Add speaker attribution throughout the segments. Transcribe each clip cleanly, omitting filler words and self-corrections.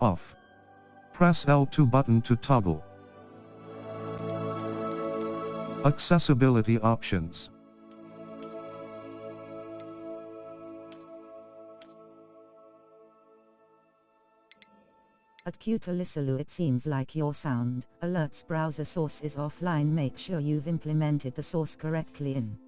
Speaker 1: Off. Press L2 button to toggle. Accessibility options.
Speaker 2: At Qtalisulu, it seems like your sound alerts browser source is offline. Make sure you've implemented the source correctly in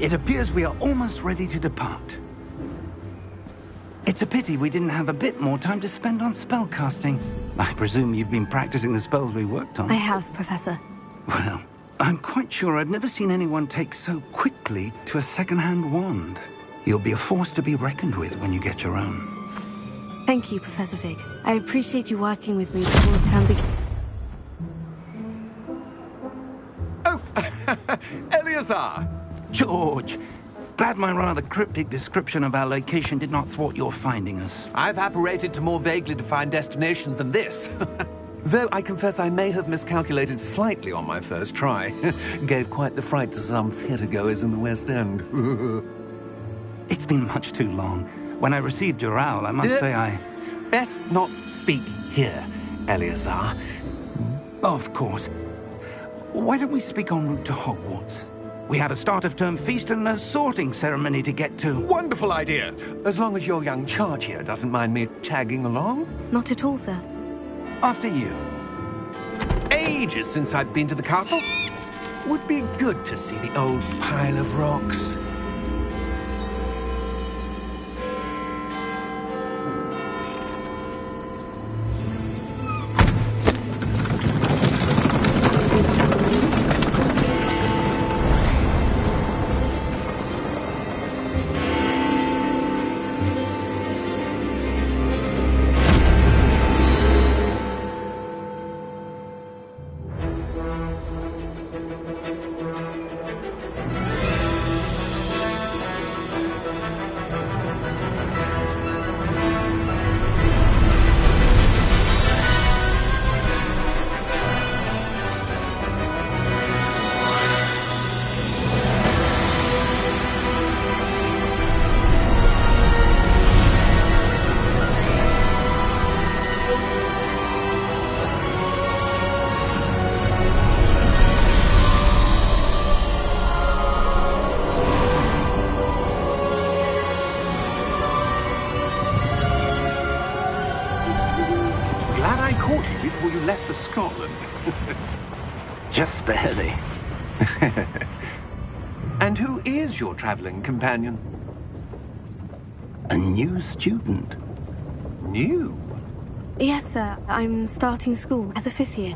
Speaker 3: It appears we are almost ready to depart. It's a pity we didn't have a bit more time to spend on spellcasting. I presume you've been practicing the spells we worked on.
Speaker 4: I have, Professor.
Speaker 3: Well, I'm quite sure I've never seen anyone take so quickly to a second-hand wand. You'll be a force to be reckoned with when you get your own.
Speaker 4: Thank you, Professor Fig. I appreciate you working with me before the term begins.
Speaker 5: Oh, Eleazar!
Speaker 3: George, glad my rather cryptic description of our location did not thwart your finding us.
Speaker 5: I've apparated to more vaguely defined destinations than this. Though I confess I may have miscalculated slightly on my first try. Gave quite the fright to some theatre-goers in the West End.
Speaker 3: It's been much too long. When I received your owl, I must say I...
Speaker 5: Best not speak here, Eleazar.
Speaker 3: Of course. Why don't we speak en route to Hogwarts? We have a start-of-term feast and a sorting ceremony to get to.
Speaker 5: Wonderful idea! As long as your young charge here doesn't mind me tagging along.
Speaker 4: Not at all, sir.
Speaker 3: After you.
Speaker 5: Ages since I've been to the castle. Would be good to see the old pile of rocks. Scotland.
Speaker 3: Just barely.
Speaker 5: And who is your traveling companion?
Speaker 3: A new student.
Speaker 5: New?
Speaker 4: Yes, sir. I'm starting school as a 5th year.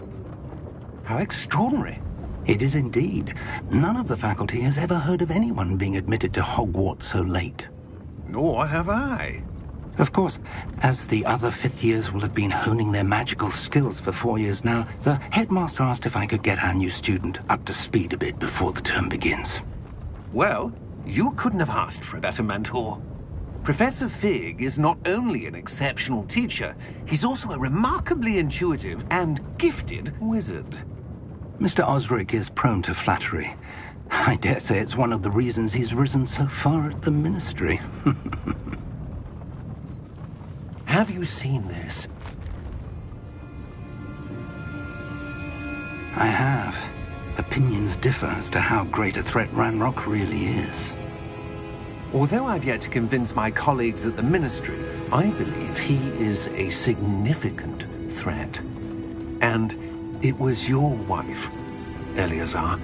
Speaker 5: How extraordinary.
Speaker 3: It is indeed. None of the faculty has ever heard of anyone being admitted to Hogwarts so late.
Speaker 5: Nor have I.
Speaker 3: Of course, as the other 5th years will have been honing their magical skills for 4 years now, the headmaster asked if I could get our new student up to speed a bit before the term begins.
Speaker 5: Well, you couldn't have asked for a better mentor. Professor Fig is not only an exceptional teacher, he's also a remarkably intuitive and gifted wizard.
Speaker 3: Mr. Osric is prone to flattery. I dare say it's one of the reasons he's risen so far at the Ministry.
Speaker 5: Have you seen this?
Speaker 3: I have. Opinions differ as to how great a threat Ranrock really is.
Speaker 5: Although I've yet to convince my colleagues at the Ministry, I believe he is a significant threat. And it was your wife, Eleazar,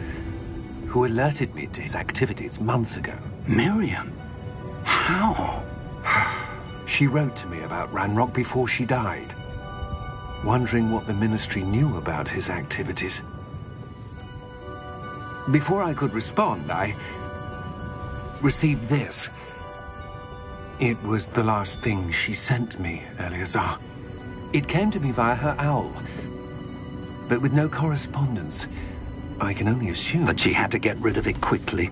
Speaker 5: who alerted me to his activities months ago.
Speaker 3: Miriam? How?
Speaker 5: She wrote to me about Ranrock before she died, wondering what the Ministry knew about his activities. Before I could respond, I received this. It was the last thing she sent me, Eleazar. It came to me via her owl, but with no correspondence. I can only assume
Speaker 3: That she had to get rid of it quickly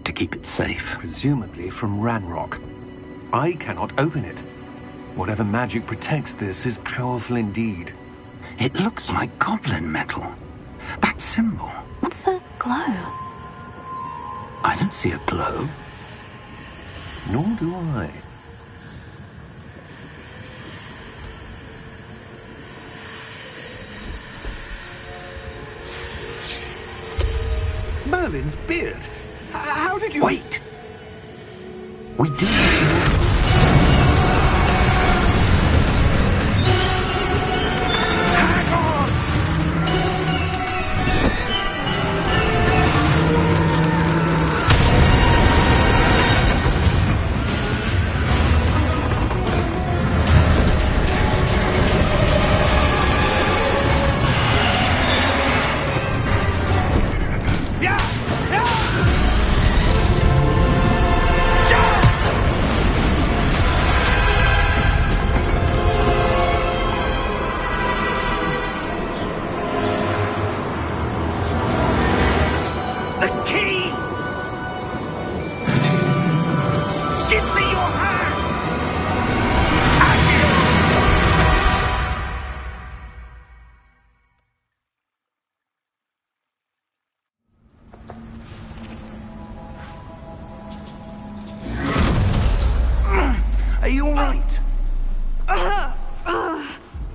Speaker 3: to keep it safe.
Speaker 5: presumably from Ranrock. I cannot open it. Whatever magic protects this is powerful indeed.
Speaker 3: It looks like goblin metal. That symbol.
Speaker 4: What's the glow?
Speaker 3: I don't see a glow.
Speaker 5: Nor do I. Merlin's beard. How did you...
Speaker 3: Wait! We do.
Speaker 5: Hang on! The key! Give me your hand!
Speaker 3: Are you all right?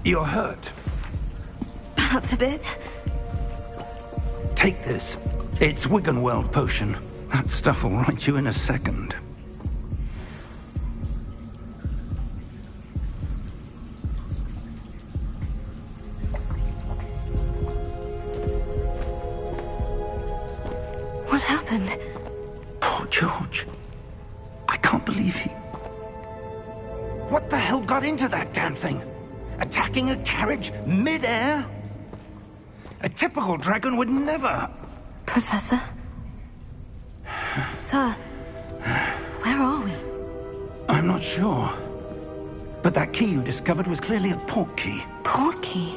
Speaker 3: You're hurt.
Speaker 4: Perhaps a bit.
Speaker 3: Take this. It's Wiggenweld potion. That stuff will right you in a second.
Speaker 4: What happened?
Speaker 3: Poor George. I can't believe he... What the hell got into that damn thing? Attacking a carriage mid-air? A typical dragon would never...
Speaker 4: Professor? Sir, where are we?
Speaker 3: I'm not sure. But that key you discovered was clearly a port key.
Speaker 4: Port key?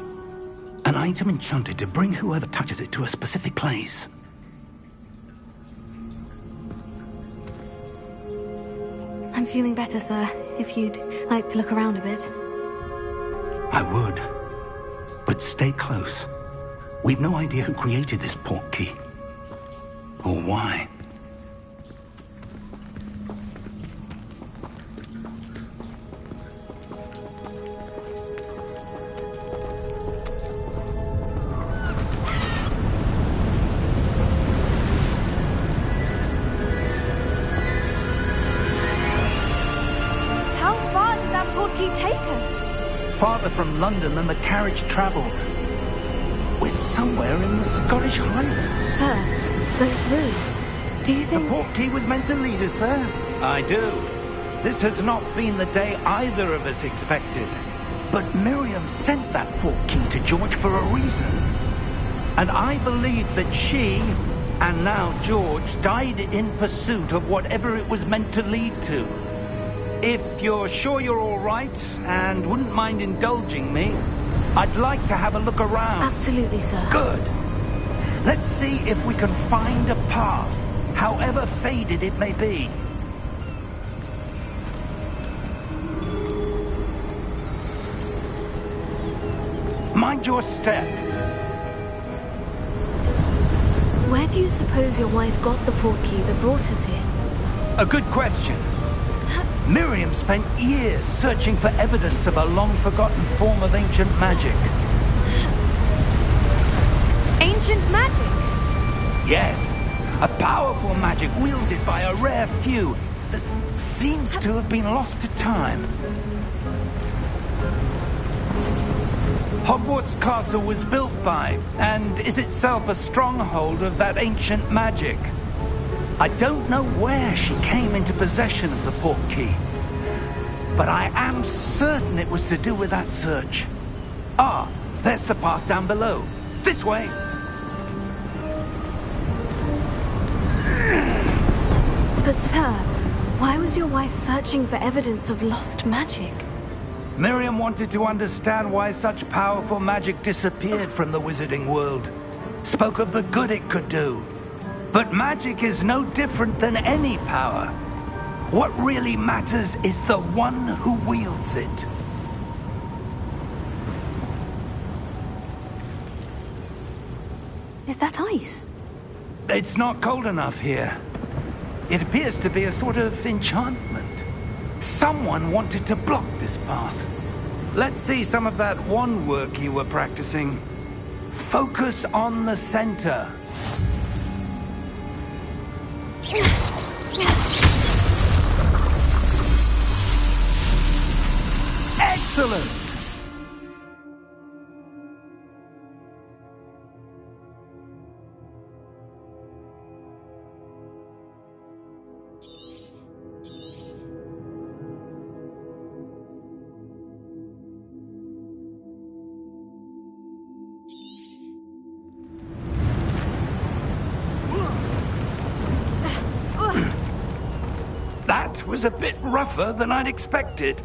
Speaker 3: An item enchanted to bring whoever touches it to a specific place.
Speaker 4: I'm feeling better, sir. If you'd like to look around a bit.
Speaker 3: I would. But stay close. We've no idea who created this port key. Or why.
Speaker 4: How far did that port key take us?
Speaker 3: Farther from London than the carriage traveled. we're somewhere in the Scottish Highlands.
Speaker 4: Sir, those ruins. Do you
Speaker 3: The
Speaker 4: think...
Speaker 3: portkey was meant to lead us there? I do. This has not been the day either of us expected. But Miriam sent that portkey to George for a reason. And I believe that she, and now George, died in pursuit of whatever it was meant to lead to. If you're sure you're all right, and wouldn't mind indulging me, I'd like to have a look around.
Speaker 4: Absolutely, sir.
Speaker 3: Good. Let's see if we can find a path, however faded it may be. Mind your step.
Speaker 4: Where do you suppose your wife got the portkey that brought us here?
Speaker 3: A good question. Miriam spent years searching for evidence of a long-forgotten form of ancient magic.
Speaker 4: Ancient magic?
Speaker 3: Yes, a powerful magic wielded by a rare few that seems to have been lost to time. Hogwarts Castle was built by, and is itself a stronghold of that ancient magic. I don't know where she came into possession of the portkey, but I am certain it was to do with that search. Ah, there's the path down below. This way.
Speaker 4: But sir, why was your wife searching for evidence of lost magic?
Speaker 3: Miriam wanted to understand why such powerful magic disappeared from the wizarding world. Spoke of the good it could do. But magic is no different than any power. What really matters is the one who wields it.
Speaker 4: Is that ice?
Speaker 3: It's not cold enough here. It appears to be a sort of enchantment. Someone wanted to block this path. Let's see some of that wand work you were practicing. Focus on the center. Excellent! That was a bit rougher than I'd expected.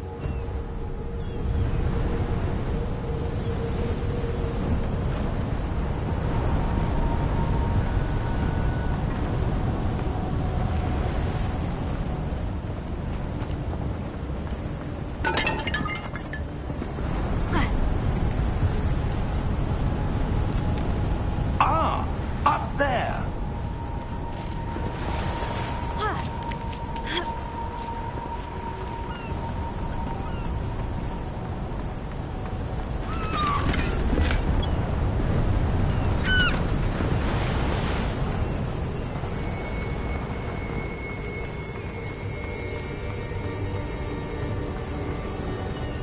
Speaker 3: Ah, up there.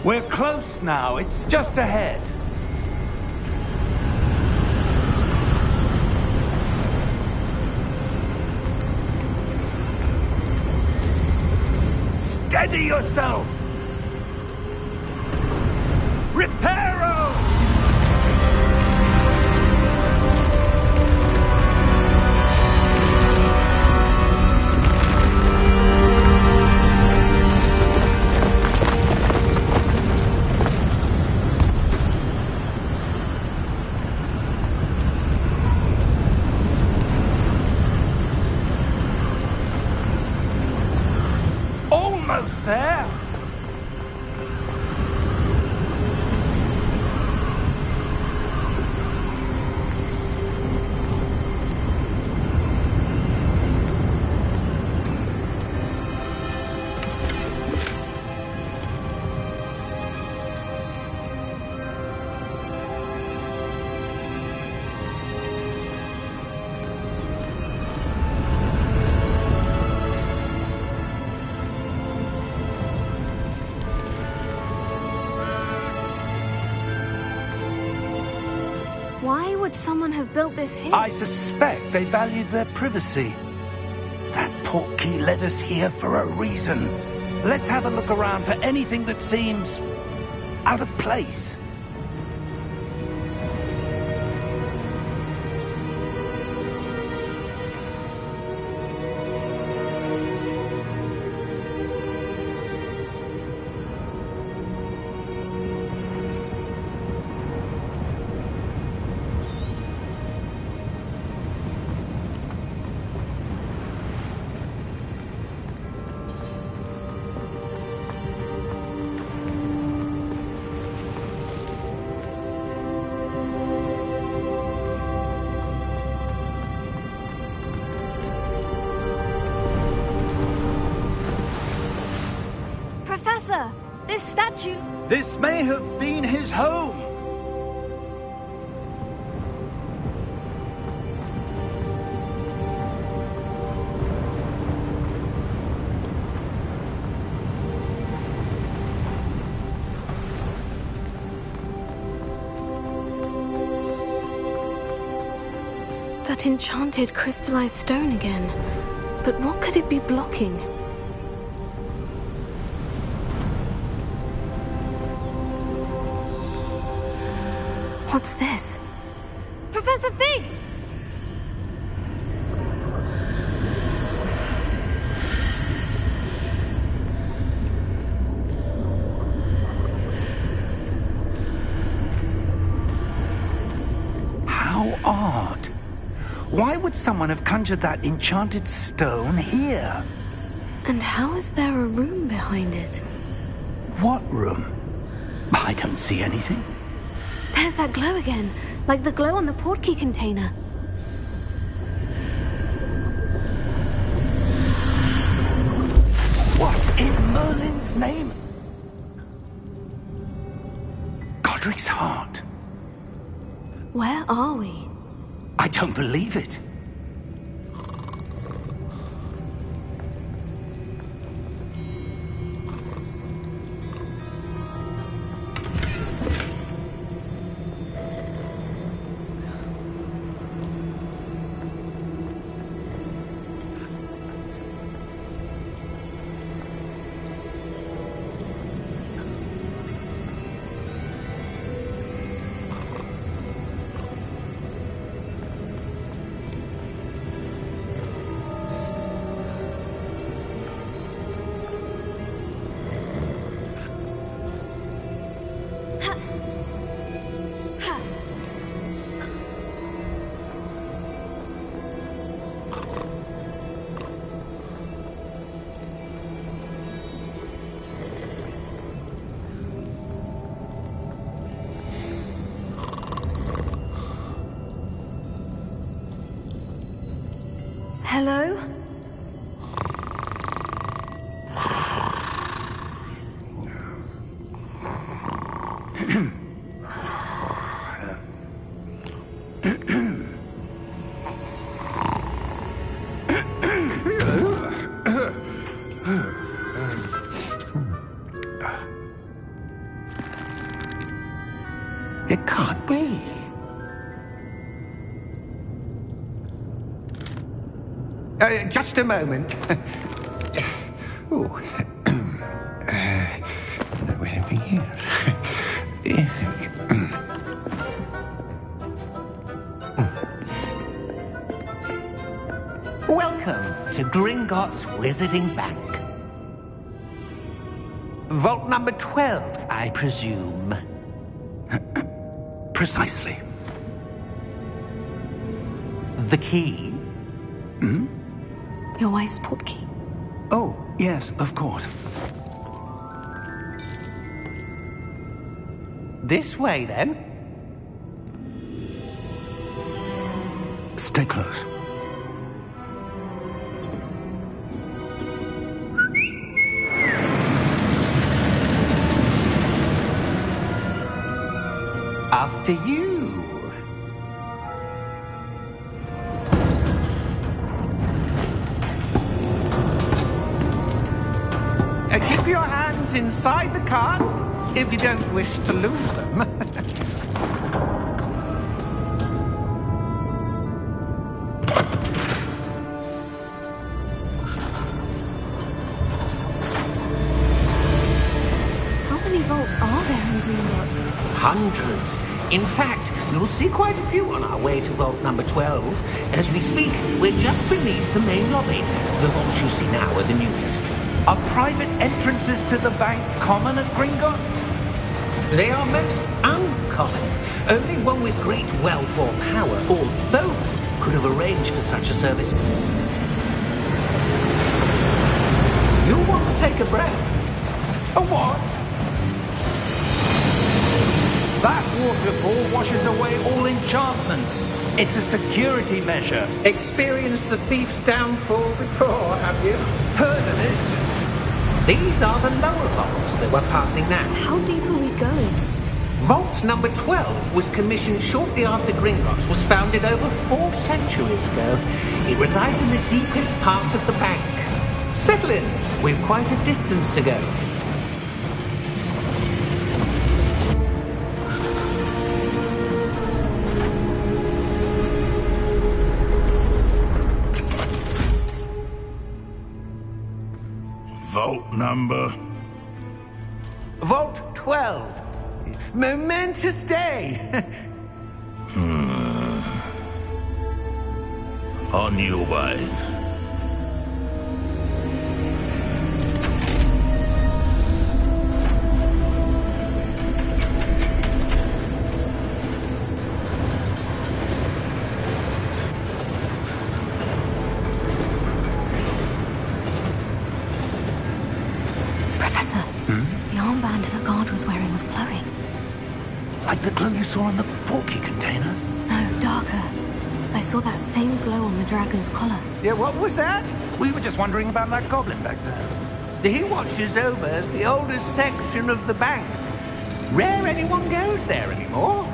Speaker 3: We're close now. It's just ahead. Steady yourself! Reparo! Almost there.
Speaker 4: would someone have built this here?
Speaker 3: I suspect they valued their privacy. That portkey led us here for a reason. Let's have a look around for anything that seems out of place.
Speaker 4: Professor, this statue...
Speaker 3: This may have been his home.
Speaker 4: That enchanted crystallized stone again. But what could it be blocking? What's this? Professor Fig!
Speaker 3: How odd. Why would someone have conjured that enchanted stone here?
Speaker 4: And how is there a room behind it?
Speaker 3: What room? I don't see anything.
Speaker 4: There's that glow again, like the glow on the portkey container.
Speaker 3: What in Merlin's name? Godric's heart.
Speaker 4: Where are we?
Speaker 3: I don't believe it.
Speaker 4: Hello?
Speaker 3: It can't be. Just a moment. Oh. Anything here?
Speaker 6: Welcome to Gringotts Wizarding Bank. Vault number 12, I presume.
Speaker 3: Precisely.
Speaker 6: The key?
Speaker 3: Hmm?
Speaker 4: Your wife's portkey.
Speaker 3: Oh, yes, of course.
Speaker 6: This way, then.
Speaker 3: Stay close.
Speaker 6: After you. Keep your hands inside the cart if you don't wish to lose them.
Speaker 7: Hundreds. In fact, you'll see quite a few on our way to vault number 12. As we speak, we're just beneath the main lobby. The vaults you see now are the newest.
Speaker 3: Are private entrances to the bank common at Gringotts?
Speaker 7: They are most uncommon. Only one with great wealth or power, or both, could have arranged for such a service. You'll want to take a breath.
Speaker 3: A what? That waterfall washes away all enchantments. It's a security measure.
Speaker 7: Experienced the thief's downfall before, have you?
Speaker 3: Heard of it?
Speaker 7: These are the lower vaults that we're passing now.
Speaker 4: How deep are we going?
Speaker 7: Vault number 12 was commissioned shortly after Gringotts was founded over 4 centuries ago. It resides in the deepest part of the bank. Settle in. We've quite a distance to go.
Speaker 8: Vault number?
Speaker 6: Vault 12. Momentous day.
Speaker 8: On your way.
Speaker 4: Professor, the armband that guard was wearing was glowing.
Speaker 3: Like the glow you saw in the porky container?
Speaker 4: No, darker. I saw that same glow on the dragon's collar.
Speaker 6: Yeah, what was that?
Speaker 3: We were just wondering about that goblin back there.
Speaker 6: He watches over the oldest section of the bank. Rare anyone goes there anymore.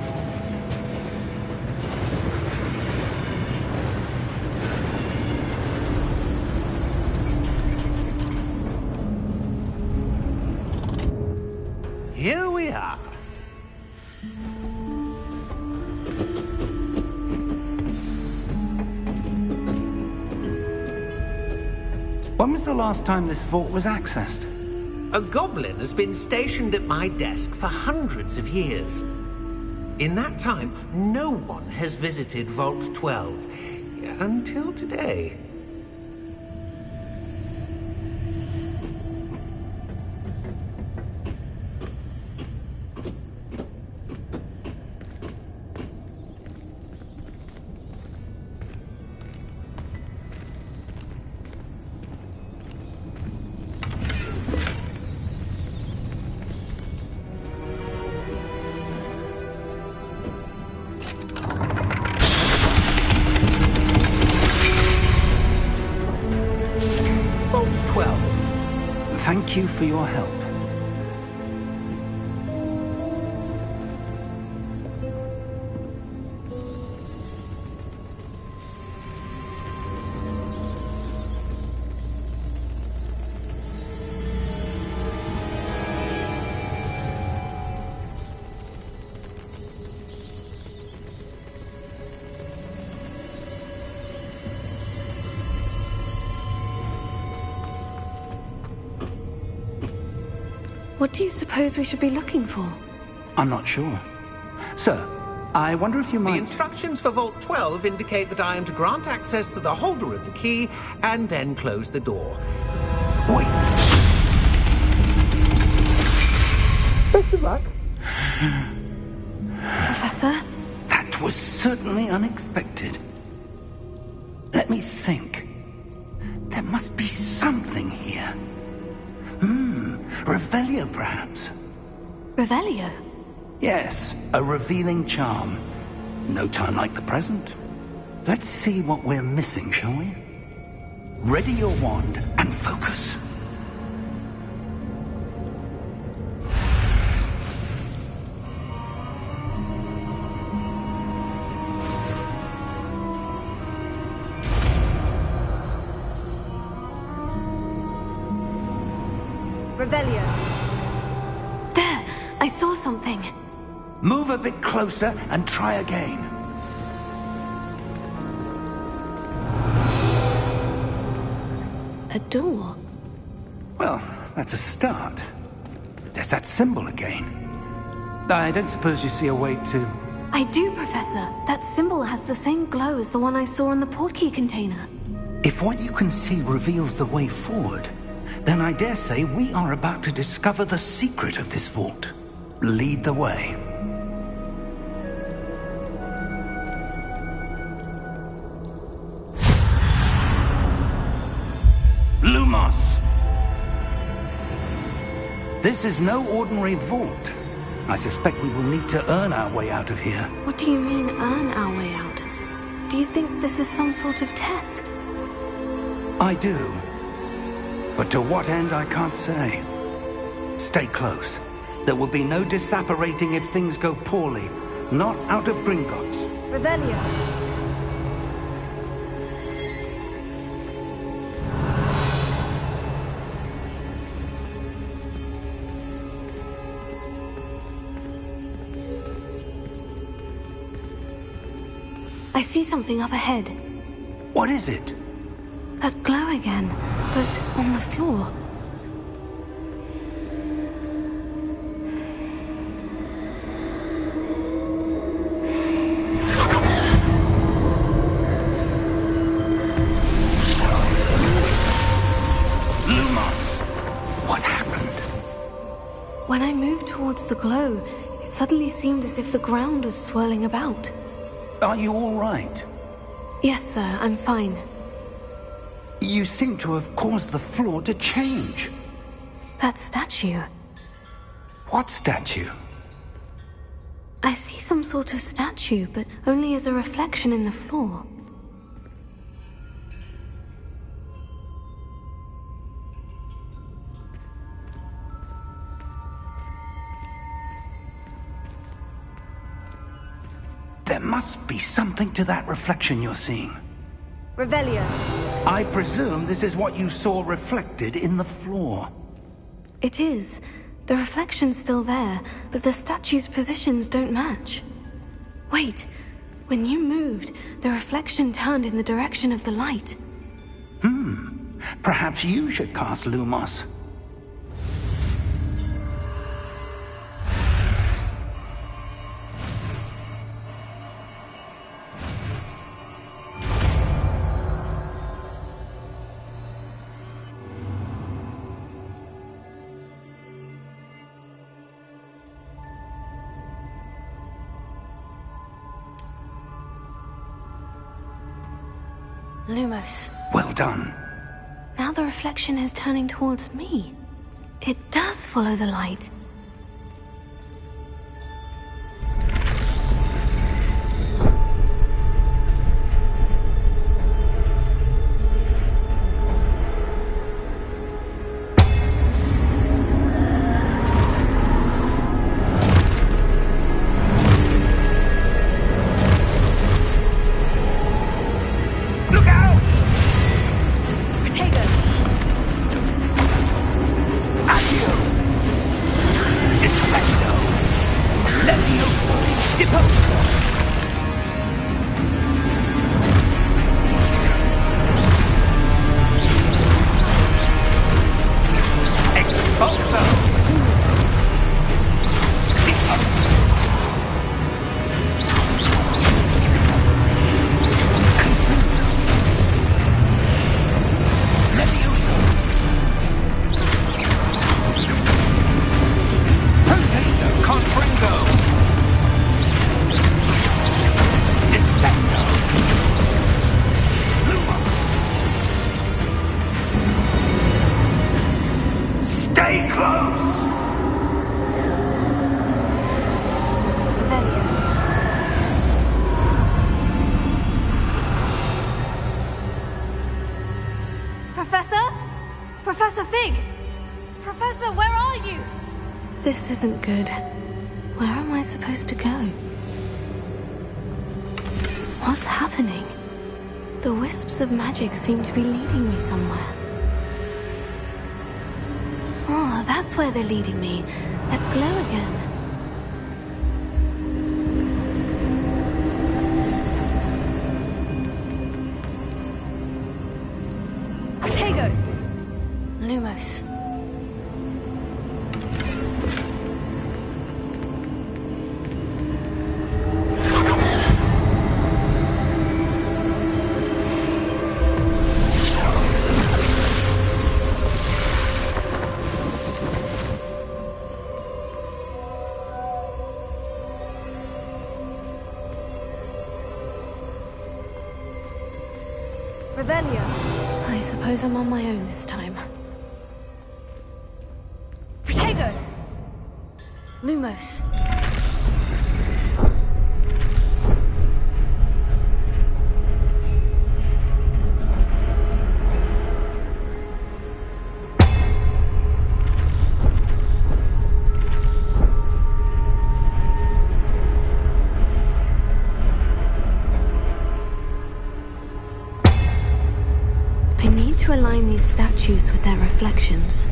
Speaker 6: Here we are.
Speaker 3: When was the last time this vault was accessed?
Speaker 7: A goblin has been stationed at my desk for hundreds of years. In that time, no one has visited Vault 12 until today. Vault 12.
Speaker 3: Thank you for your help.
Speaker 4: What do you suppose we should be looking for?
Speaker 3: I'm not sure. Sir, I wonder if you
Speaker 7: The
Speaker 3: might...
Speaker 7: instructions for Vault 12 indicate that I am to grant access to the holder of the key and then close the door.
Speaker 3: Wait!
Speaker 7: Best of luck.
Speaker 4: Professor?
Speaker 3: That was certainly unexpected. Let me think. There must be something here. Revelio, perhaps?
Speaker 4: Revelio?
Speaker 3: Yes, a revealing charm. No time like the present. Let's see what we're missing, shall we? Ready your wand and focus.
Speaker 4: Revelio. There! I saw something.
Speaker 3: Move a bit closer and try again.
Speaker 4: A door.
Speaker 3: Well, that's a start. There's that symbol again. I don't suppose you see a way to...
Speaker 4: I do, Professor. That symbol has the same glow as the one I saw in the portkey container.
Speaker 3: If what you can see reveals the way forward, then I dare say we are about to discover the secret of this vault. Lead the way. Lumos! This is no ordinary vault. I suspect we will need to earn our way out of here.
Speaker 4: What do you mean, earn our way out? Do you think this is some sort of test?
Speaker 3: I do. But to what end, I can't say. Stay close. There will be no disapparating if things go poorly. Not out of Gringotts.
Speaker 4: Revelio. I see something up ahead.
Speaker 3: What is it?
Speaker 4: That glow again, but on the floor.
Speaker 3: Lumos! What happened?
Speaker 4: When I moved towards the glow, it suddenly seemed as if the ground was swirling about.
Speaker 3: Are you all right?
Speaker 4: Yes, sir, I'm fine.
Speaker 3: You seem to have caused the floor to change.
Speaker 4: That statue.
Speaker 3: What statue?
Speaker 4: I see some sort of statue, but only as a reflection in the floor.
Speaker 3: There must be something to that reflection you're seeing.
Speaker 4: Revelio.
Speaker 3: I presume this is what you saw reflected in the floor.
Speaker 4: It is. The reflection's still there, but the statue's positions don't match. Wait. When you moved, the reflection turned in the direction of the light.
Speaker 3: Perhaps you should cast Lumos.
Speaker 4: Lumos.
Speaker 3: Well done.
Speaker 4: Now the reflection is turning towards me. It does follow the light. Stay close! Professor? Professor Fig! Professor, where are you? This isn't good. Where am I supposed to go? What's happening? The wisps of magic seem to be leading me somewhere. Oh, that's where they're leading me. That glow again. Protego! Lumos. Revelio. I suppose I'm on my own this time. Protego! Lumos. I need to align these statues with their reflections.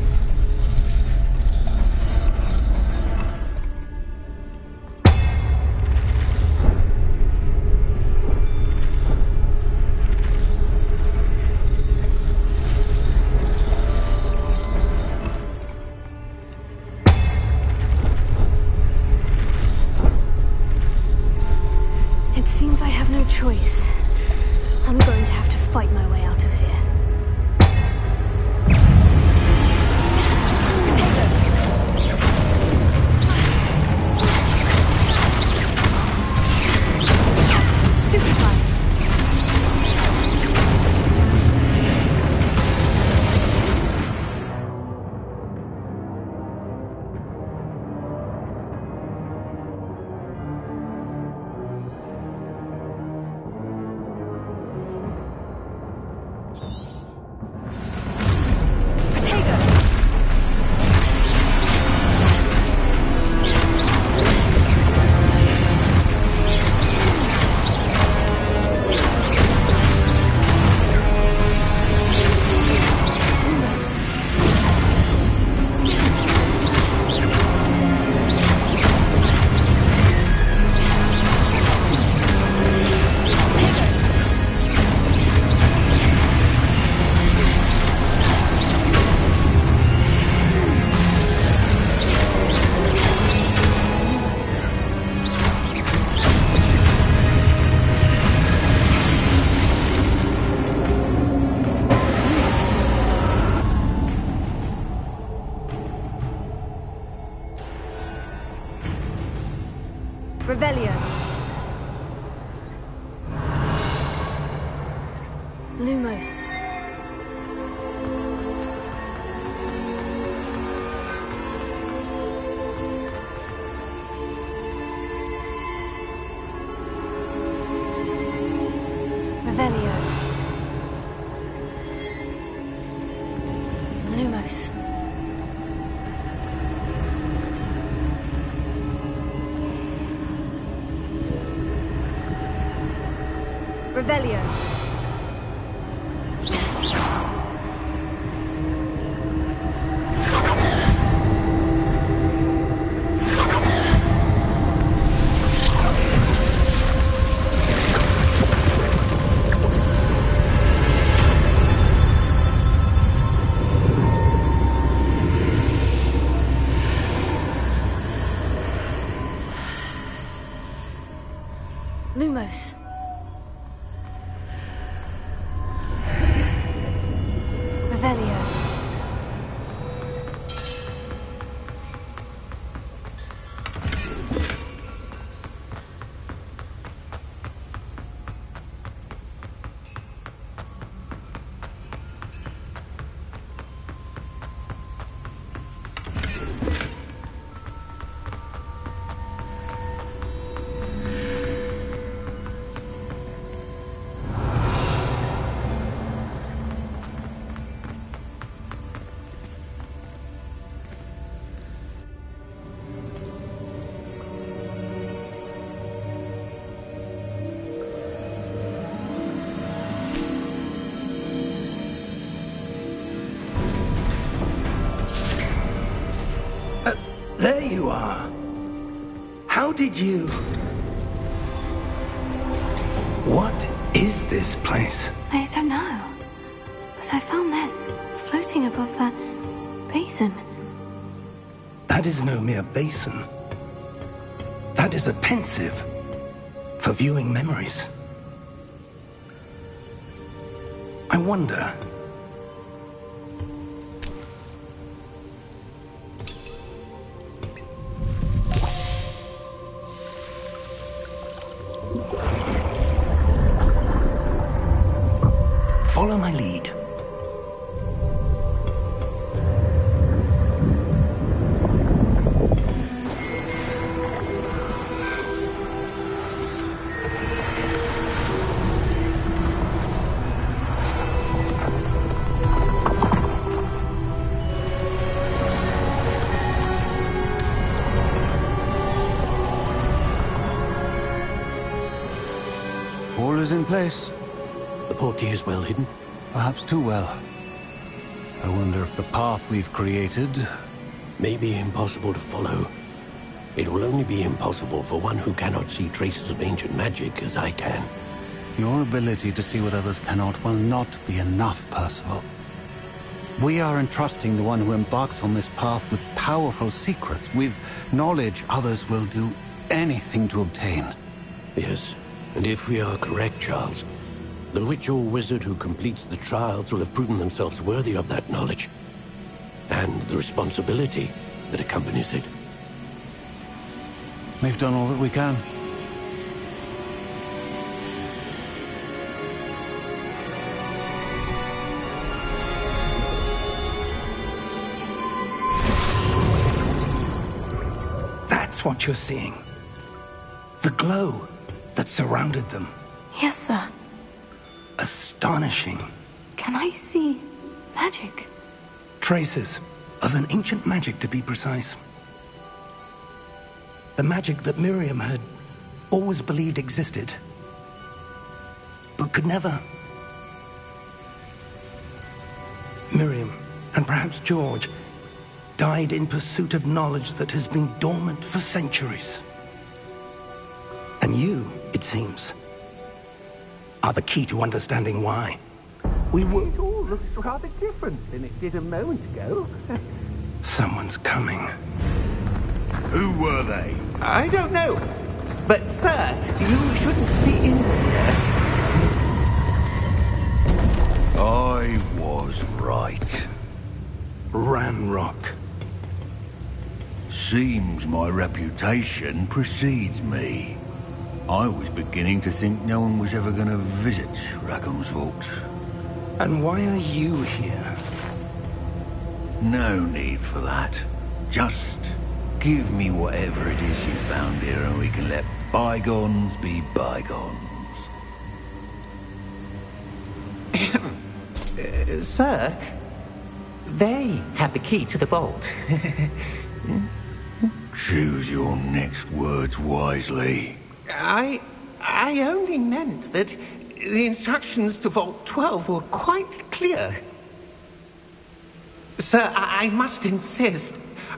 Speaker 4: It seems I have no choice. I'm going to have to fight my way out of here. Revelio. Lumos. Revelio. Lumos. Revelio. Lumos. Revelio.
Speaker 3: There you are. How did you... What is this place?
Speaker 4: I don't know. But I found this floating above that basin.
Speaker 3: That is no mere basin. That is a pensive for viewing memories. I wonder... Follow my lead.
Speaker 9: All is in place.
Speaker 10: The portkey is well hidden.
Speaker 9: Perhaps too well. I wonder if the path we've created
Speaker 10: may be impossible to follow. It will only be impossible for one who cannot see traces of ancient magic as I can.
Speaker 9: Your ability to see what others cannot will not be enough, Percival. We are entrusting the one who embarks on this path with powerful secrets, with knowledge others will do anything to obtain.
Speaker 10: Yes, and if we are correct, Charles, the witch or wizard who completes the trials will have proven themselves worthy of that knowledge, and the responsibility that accompanies it.
Speaker 9: We've done all that we can.
Speaker 3: That's what you're seeing. The glow that surrounded them.
Speaker 4: Yes, sir.
Speaker 3: Astonishing.
Speaker 4: Can I see magic?
Speaker 3: Traces of an ancient magic, to be precise. The magic that Miriam had always believed existed, but could never. Miriam, and perhaps George, died in pursuit of knowledge that has been dormant for centuries. And you, it seems, are the key to understanding why.
Speaker 6: It all looks rather different than it did a moment ago.
Speaker 3: Someone's coming.
Speaker 8: Who were they?
Speaker 6: I don't know. But, sir, you shouldn't be in here.
Speaker 8: I was right.
Speaker 3: Ranrock.
Speaker 8: Seems my reputation precedes me. I was beginning to think no one was ever going to visit Rackham's vault.
Speaker 3: And why are you here?
Speaker 8: No need for that. Just give me whatever it is you found here and we can let bygones be bygones.
Speaker 6: Sir, they have the key to the vault.
Speaker 8: Choose your next words wisely.
Speaker 6: I only meant that the instructions to Vault 12 were quite clear. Sir, I must insist.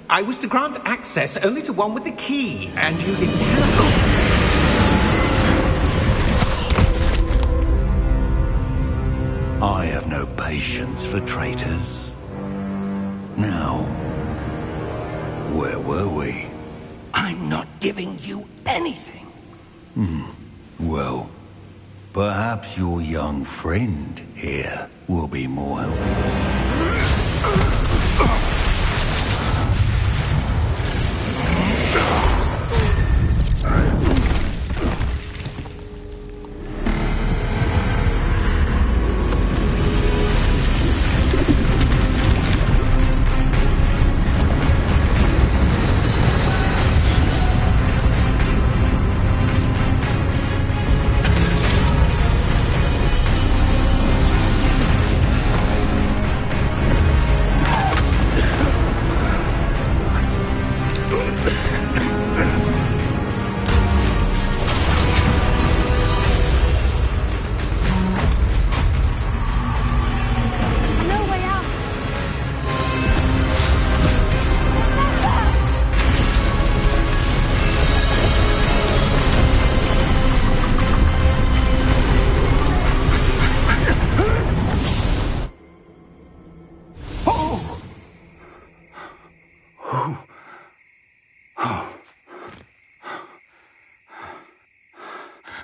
Speaker 6: I was to grant access only to one with the key, and you didn't have.
Speaker 8: I have no patience for traitors. Now, where were we?
Speaker 3: I'm not giving you anything.
Speaker 8: Well, perhaps your young friend here will be more helpful.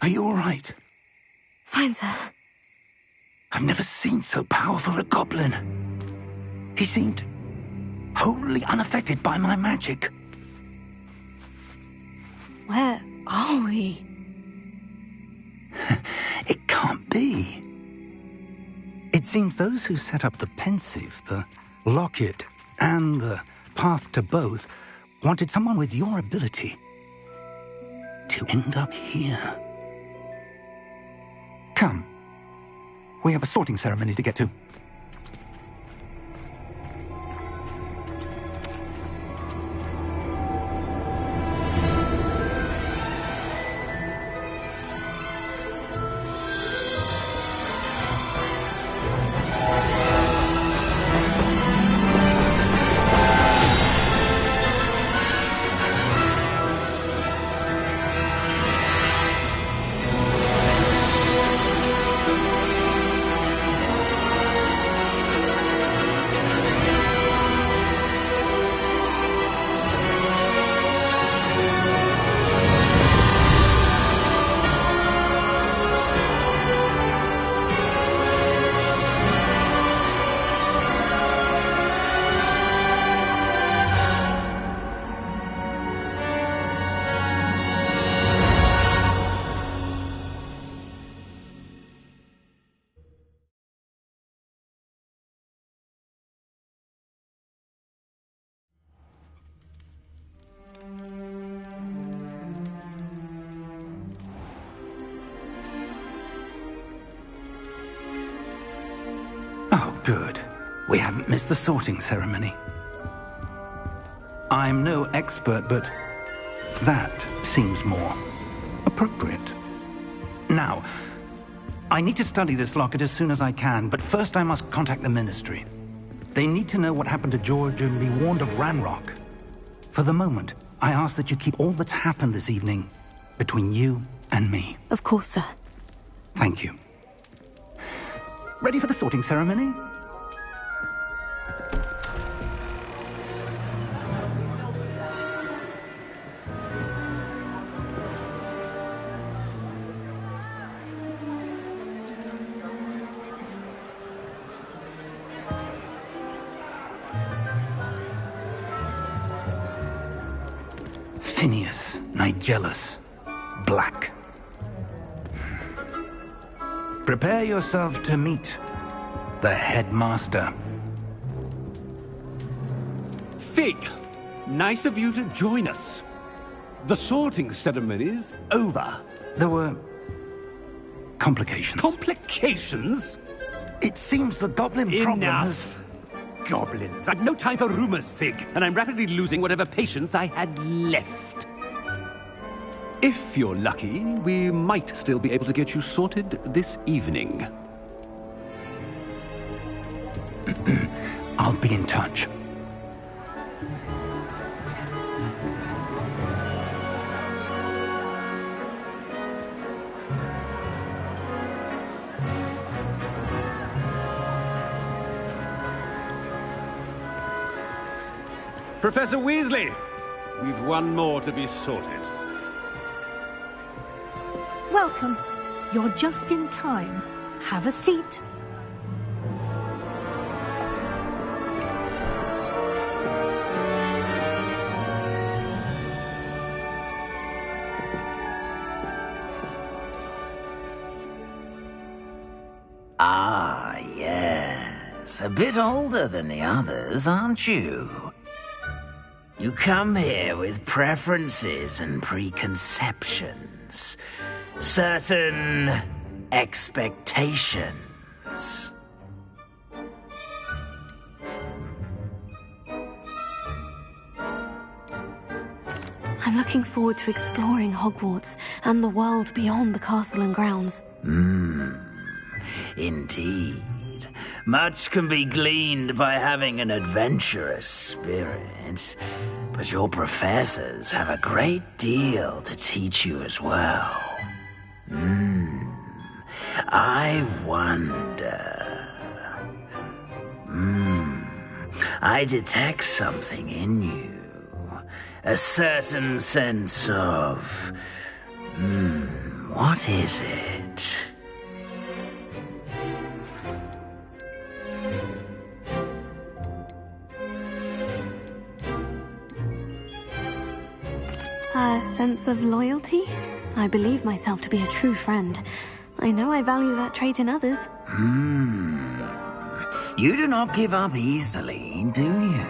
Speaker 3: Are you all right?
Speaker 4: Fine, sir.
Speaker 3: I've never seen so powerful a goblin. He seemed wholly unaffected by my magic.
Speaker 4: Where are we?
Speaker 3: It can't be. It seems those who set up the pensive, the locket, and the path to both wanted someone with your ability to end up here. Come. We have a sorting ceremony to get to. Oh, good. We haven't missed the sorting ceremony. I'm no expert, but that seems more appropriate. Now, I need to study this locket as soon as I can, but first I must contact the Ministry. They need to know what happened to George and be warned of Ranrock. For the moment, I ask that you keep all that's happened this evening between you and me.
Speaker 4: Of course, sir.
Speaker 3: Thank you. Ready for the sorting ceremony? Phineas, Nigellus, Black. Prepare yourself to meet the headmaster.
Speaker 11: Fig, nice of you to join us. The sorting ceremony's over.
Speaker 3: There were complications.
Speaker 11: Complications?
Speaker 3: It seems the goblin problem has...
Speaker 11: Enough! Goblins. I've no time for rumors, Fig, and I'm rapidly losing whatever patience I had left. If you're lucky, we might still be able to get you sorted this evening.
Speaker 3: I'll be in touch.
Speaker 11: Professor Weasley, we've one more to be sorted.
Speaker 12: Welcome. You're just in time. Have a seat.
Speaker 13: Ah, yes. A bit older than the others, aren't you? You come here with preferences and preconceptions. Certain expectations.
Speaker 4: I'm looking forward to exploring Hogwarts and the world beyond the castle and grounds.
Speaker 13: Indeed. Much can be gleaned by having an adventurous spirit, but your professors have a great deal to teach you as well. I wonder... I detect something in you. A certain sense of... what is it?
Speaker 4: A sense of loyalty? I believe myself to be a true friend. I know I value that trait in others.
Speaker 13: You do not give up easily, do you?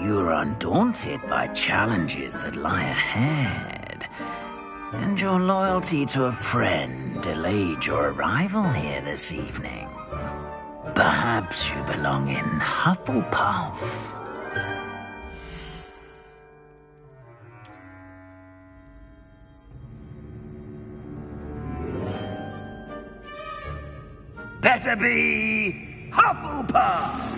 Speaker 13: You are undaunted by challenges that lie ahead. And your loyalty to a friend delayed your arrival here this evening. Perhaps you belong in Hufflepuff. Better be Hufflepuff!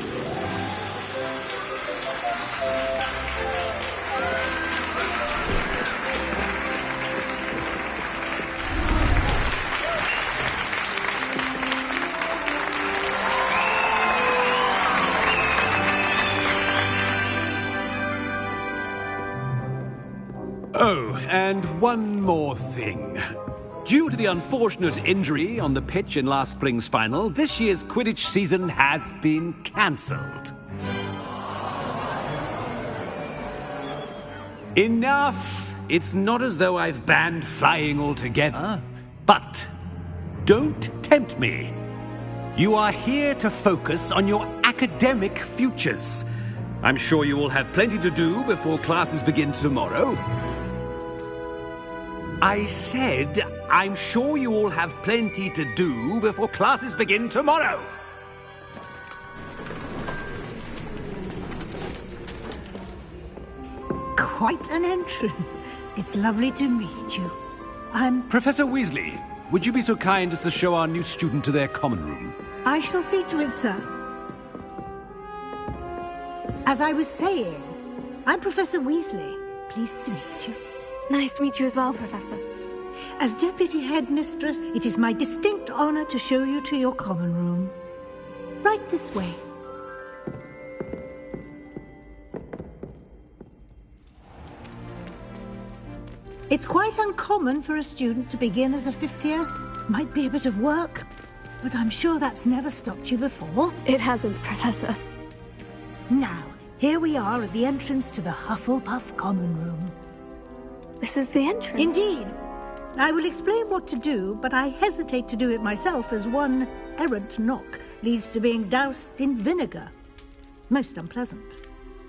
Speaker 11: Oh, and one more thing. Due to the unfortunate injury on the pitch in last spring's final, this year's Quidditch season has been cancelled. Enough! It's not as though I've banned flying altogether, but don't tempt me. You are here to focus on your academic futures. I'm sure you will have plenty to do before classes begin tomorrow. I said, I'm sure you all have plenty to do before classes begin tomorrow.
Speaker 12: Quite an entrance. It's lovely to meet you. I'm...
Speaker 11: Professor Weasley, would you be so kind as to show our new student to their common room?
Speaker 12: I shall see to it, sir. As I was saying, I'm Professor Weasley. Pleased to meet you.
Speaker 4: Nice to meet you as well, Professor.
Speaker 12: As Deputy Headmistress, it is my distinct honor to show you to your common room. Right this way. It's quite uncommon for a student to begin as a fifth year. Might be a bit of work, but I'm sure that's never stopped you before.
Speaker 4: It hasn't, Professor.
Speaker 12: Now, here we are at the entrance to the Hufflepuff common room.
Speaker 4: This is the entrance?
Speaker 12: Indeed. I will explain what to do, but I hesitate to do it myself as one errant knock leads to being doused in vinegar. Most unpleasant.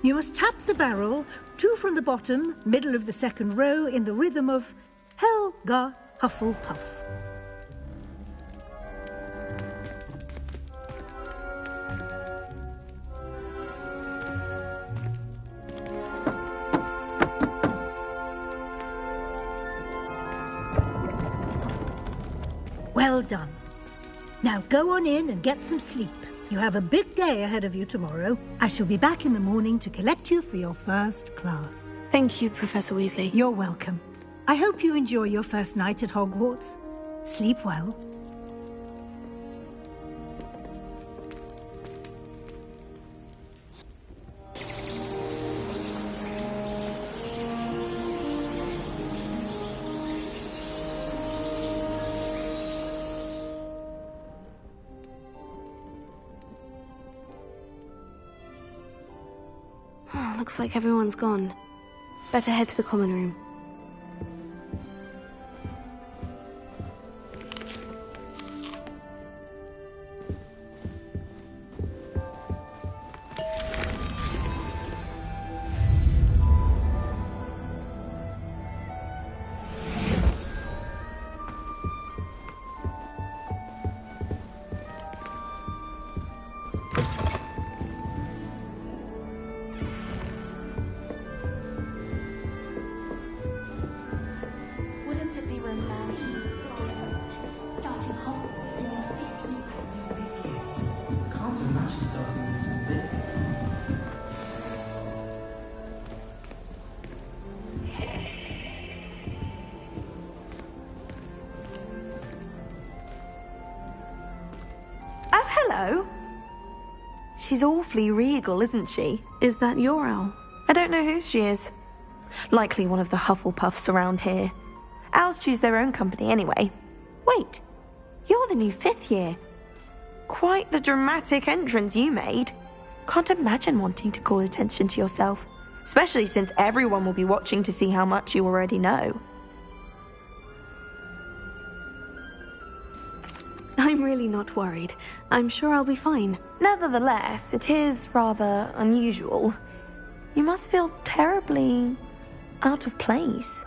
Speaker 12: You must tap the barrel, 2 from the bottom, middle of the second row, in the rhythm of Helga Hufflepuff. Well done. Now go on in and get some sleep. You have a big day ahead of you tomorrow. I shall be back in the morning to collect you for your first class.
Speaker 4: Thank you, Professor Weasley.
Speaker 12: You're welcome. I hope you enjoy your first night at Hogwarts. Sleep well.
Speaker 4: Looks like everyone's gone. Better head to the common room.
Speaker 14: Hello. She's awfully regal, isn't she?
Speaker 4: Is that your owl?
Speaker 14: I don't know who she is. Likely one of the Hufflepuffs around here. Owls choose their own company anyway. Wait, you're the new 5th year. Quite the dramatic entrance you made. Can't imagine wanting to call attention to yourself, especially since everyone will be watching to see how much you already know.
Speaker 4: I'm really really not worried. I'm sure I'll be fine.
Speaker 14: Nevertheless, it is rather unusual. You must feel terribly out of place.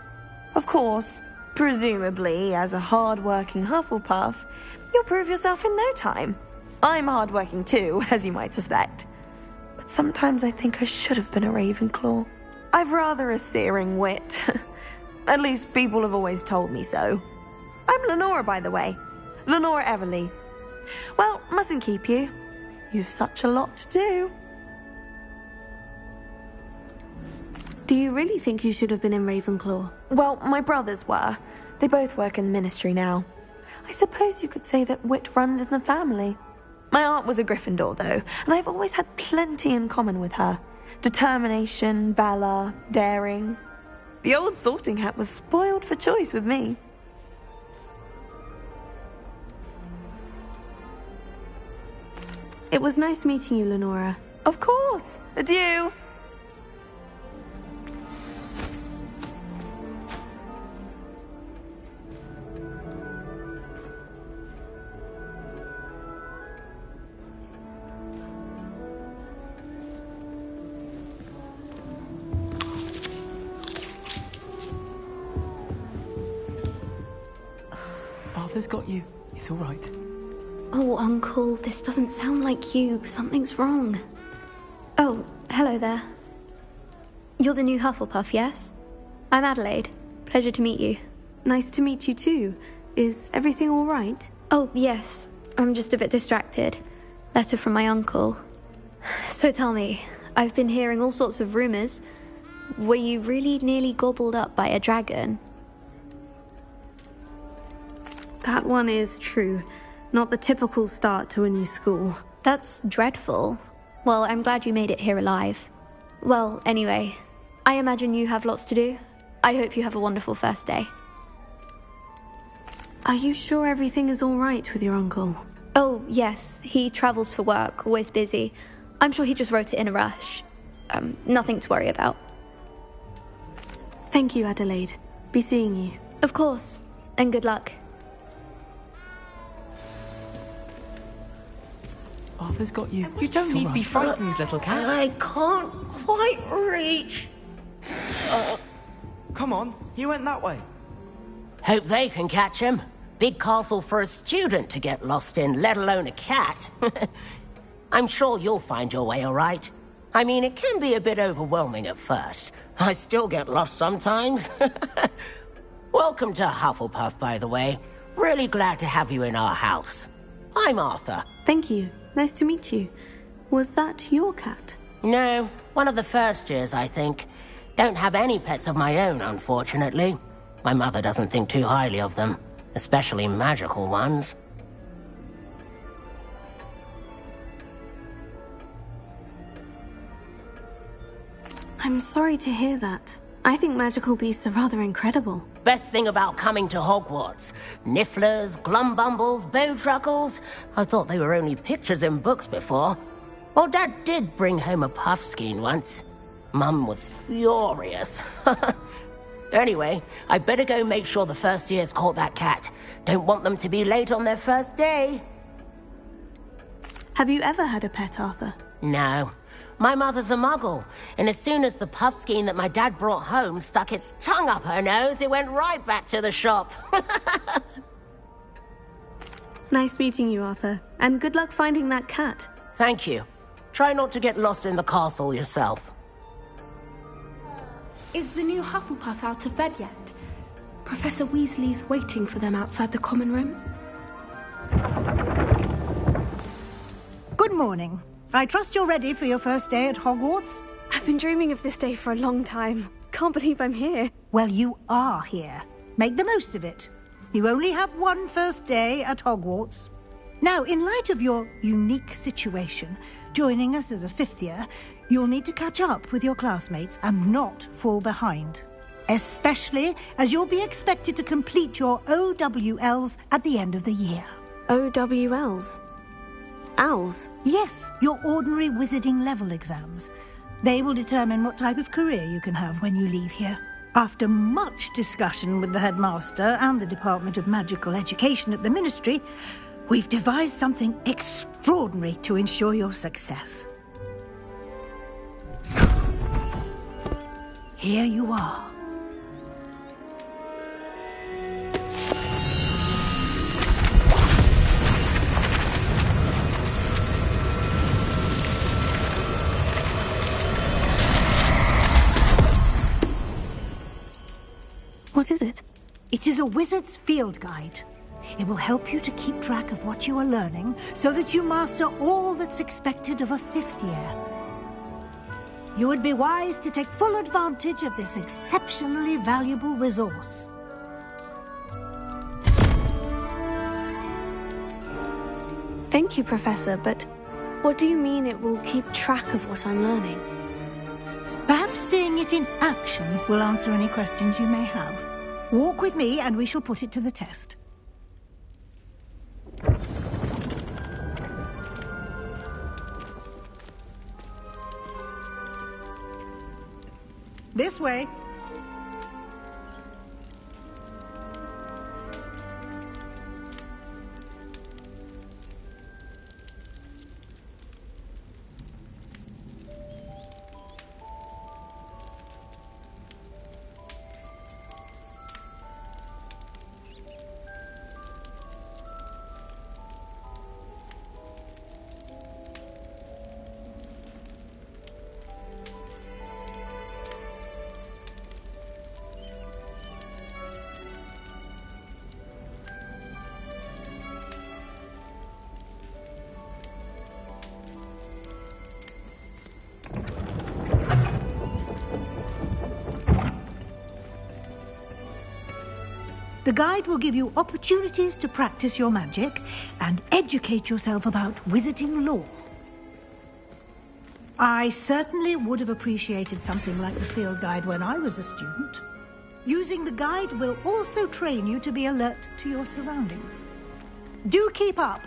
Speaker 14: Of course, presumably, as a hard-working Hufflepuff, you'll prove yourself in no time. I'm hard-working too, as you might suspect. But sometimes I think I should have been a Ravenclaw. I've rather a searing wit. At least people have always told me so. I'm Lenora, by the way. Lenora Everly. Well, mustn't keep you. You've such a lot to do.
Speaker 4: Do you really think you should have been in Ravenclaw?
Speaker 14: Well, my brothers were. They both work in the ministry now. I suppose you could say that wit runs in the family. My aunt was a Gryffindor, though, and I've always had plenty in common with her. Determination, valor, daring. The old sorting hat was spoiled for choice with me.
Speaker 4: It was nice meeting you, Lenora.
Speaker 14: Of course. Adieu.
Speaker 15: Arthur's got you. It's all right.
Speaker 16: Oh, Uncle, this doesn't sound like you. Something's wrong. Oh, hello there. You're the new Hufflepuff, yes? I'm Adelaide. Pleasure to meet you.
Speaker 4: Nice to meet you too. Is everything all right?
Speaker 16: Oh, yes. I'm just a bit distracted. Letter from my uncle. So tell me, I've been hearing all sorts of rumors. Were you really nearly gobbled up by a dragon?
Speaker 4: That one is true. Not the typical start to a new school.
Speaker 16: That's dreadful. Well, I'm glad you made it here alive. Well, anyway, I imagine you have lots to do. I hope you have a wonderful first day.
Speaker 4: Are you sure everything is all right with your uncle?
Speaker 16: Oh, yes. He travels for work, always busy. I'm sure he just wrote it in a rush. Nothing to worry about.
Speaker 4: Thank you, Adelaide. Be seeing you.
Speaker 16: Of course. And good luck.
Speaker 15: Arthur's got you. You don't need to be frightened, little cat.
Speaker 7: I can't quite reach.
Speaker 15: Come on, he went that way.
Speaker 17: Hope they can catch him. Big castle for a student to get lost in, let alone a cat. I'm sure you'll find your way all right. I mean, it can be a bit overwhelming at first. I still get lost sometimes. Welcome to Hufflepuff, by the way. Really glad to have you in our house. I'm Arthur.
Speaker 4: Thank you. Nice to meet you. Was that your cat?
Speaker 17: No, one of the first years, I think. Don't have any pets of my own, unfortunately. My mother doesn't think too highly of them, especially magical ones.
Speaker 4: I'm sorry to hear that. I think magical beasts are rather incredible.
Speaker 17: Best thing about coming to Hogwarts. Nifflers, glumbumbles, bowtruckles. I thought they were only pictures in books before. Well, Dad did bring home a puffskein once. Mum was furious. Anyway, I better go make sure the first years caught that cat. Don't want them to be late on their first day.
Speaker 4: Have you ever had a pet, Arthur?
Speaker 17: No. My mother's a muggle, and as soon as the puffskein that my dad brought home stuck its tongue up her nose, it went right back to the shop.
Speaker 4: Nice meeting you, Arthur, and good luck finding that cat.
Speaker 17: Thank you. Try not to get lost in the castle yourself.
Speaker 18: Is the new Hufflepuff out of bed yet? Professor Weasley's waiting for them outside the common room.
Speaker 12: Good morning. I trust you're ready for your first day at Hogwarts?
Speaker 4: I've been dreaming of this day for a long time. Can't believe I'm here.
Speaker 12: Well, you are here. Make the most of it. You only have one first day at Hogwarts. Now, in light of your unique situation, joining us as a fifth year, you'll need to catch up with your classmates and not fall behind. Especially as you'll be expected to complete your OWLs at the end of the year.
Speaker 4: OWLs? Owls?
Speaker 12: Yes, your ordinary wizarding level exams. They will determine what type of career you can have when you leave here. After much discussion with the headmaster and the Department of Magical Education at the Ministry, We've devised something extraordinary to ensure your success. Here you are.
Speaker 4: What is it?
Speaker 12: It is a wizard's field guide. It will help you to keep track of what you are learning so that you master all that's expected of a 5th year. You would be wise to take full advantage of this exceptionally valuable resource.
Speaker 4: Thank you, Professor, but what do you mean it will keep track of what I'm learning?
Speaker 12: Perhaps seeing it in action will answer any questions you may have. Walk with me and we shall put it to the test. This way. The guide will give you opportunities to practice your magic and educate yourself about wizarding lore. I certainly would have appreciated something like the field guide when I was a student. Using the guide will also train you to be alert to your surroundings. Do keep up!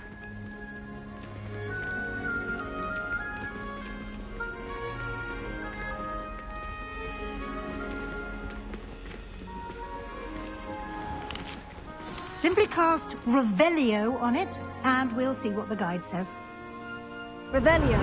Speaker 12: Simply cast Revelio on it, and we'll see what the guide says.
Speaker 4: Revelio.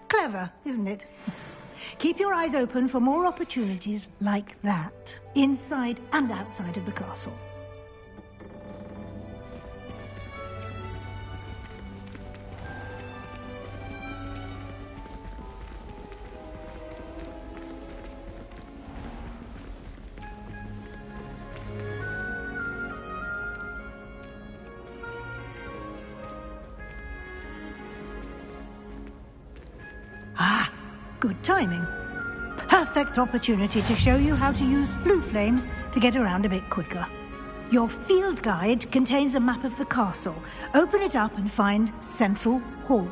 Speaker 12: Clever, isn't it? Keep your eyes open for more opportunities like that, inside and outside of the castle. Good timing. Perfect opportunity to show you how to use flue flames to get around a bit quicker. Your field guide contains a map of the castle. Open it up and find Central Hall.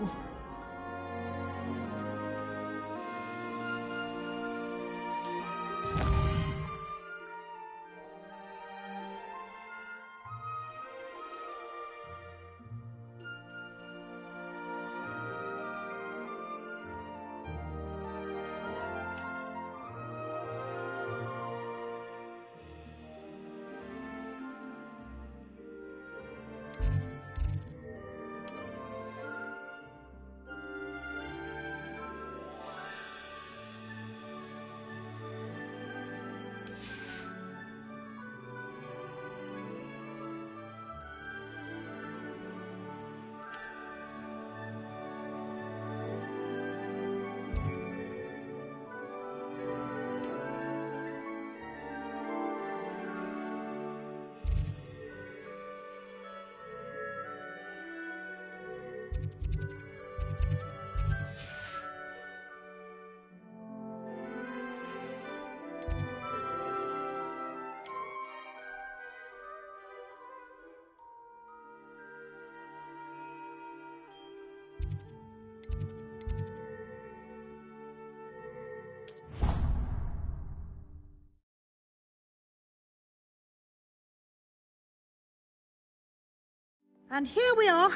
Speaker 12: And here we are.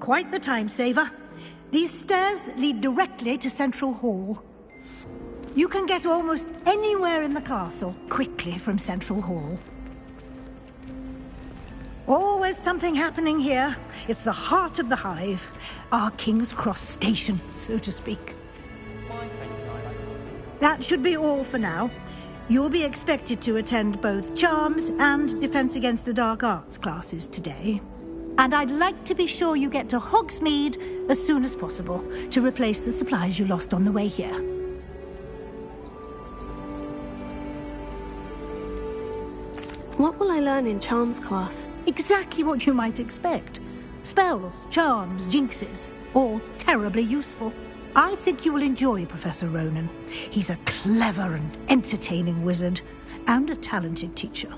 Speaker 12: Quite the time saver. These stairs lead directly to Central Hall. You can get almost anywhere in the castle quickly from Central Hall. Always something happening here. It's the heart of the hive. Our King's Cross station, so to speak. That should be all for now. You'll be expected to attend both Charms and Defense Against the Dark Arts classes today. And I'd like to be sure you get to Hogsmeade as soon as possible to replace the supplies you lost on the way here.
Speaker 4: What will I learn in Charms class?
Speaker 12: Exactly what you might expect. Spells, charms, jinxes, all terribly useful. I think you will enjoy Professor Ronan. He's a clever and entertaining wizard, and a talented teacher.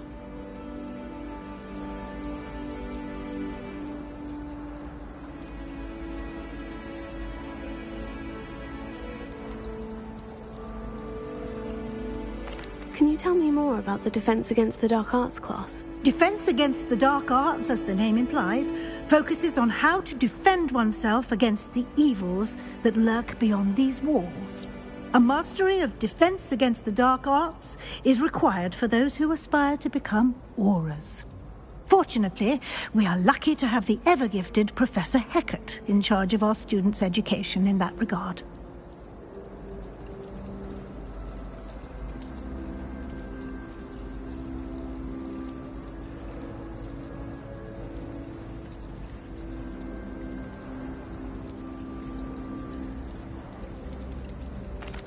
Speaker 4: Can you tell me more about the Defense Against the Dark Arts class?
Speaker 12: Defense Against the Dark Arts, as the name implies, focuses on how to defend oneself against the evils that lurk beyond these walls. A mastery of Defense Against the Dark Arts is required for those who aspire to become Aurors. Fortunately, we are lucky to have the ever-gifted Professor Hecat in charge of our students' education in that regard.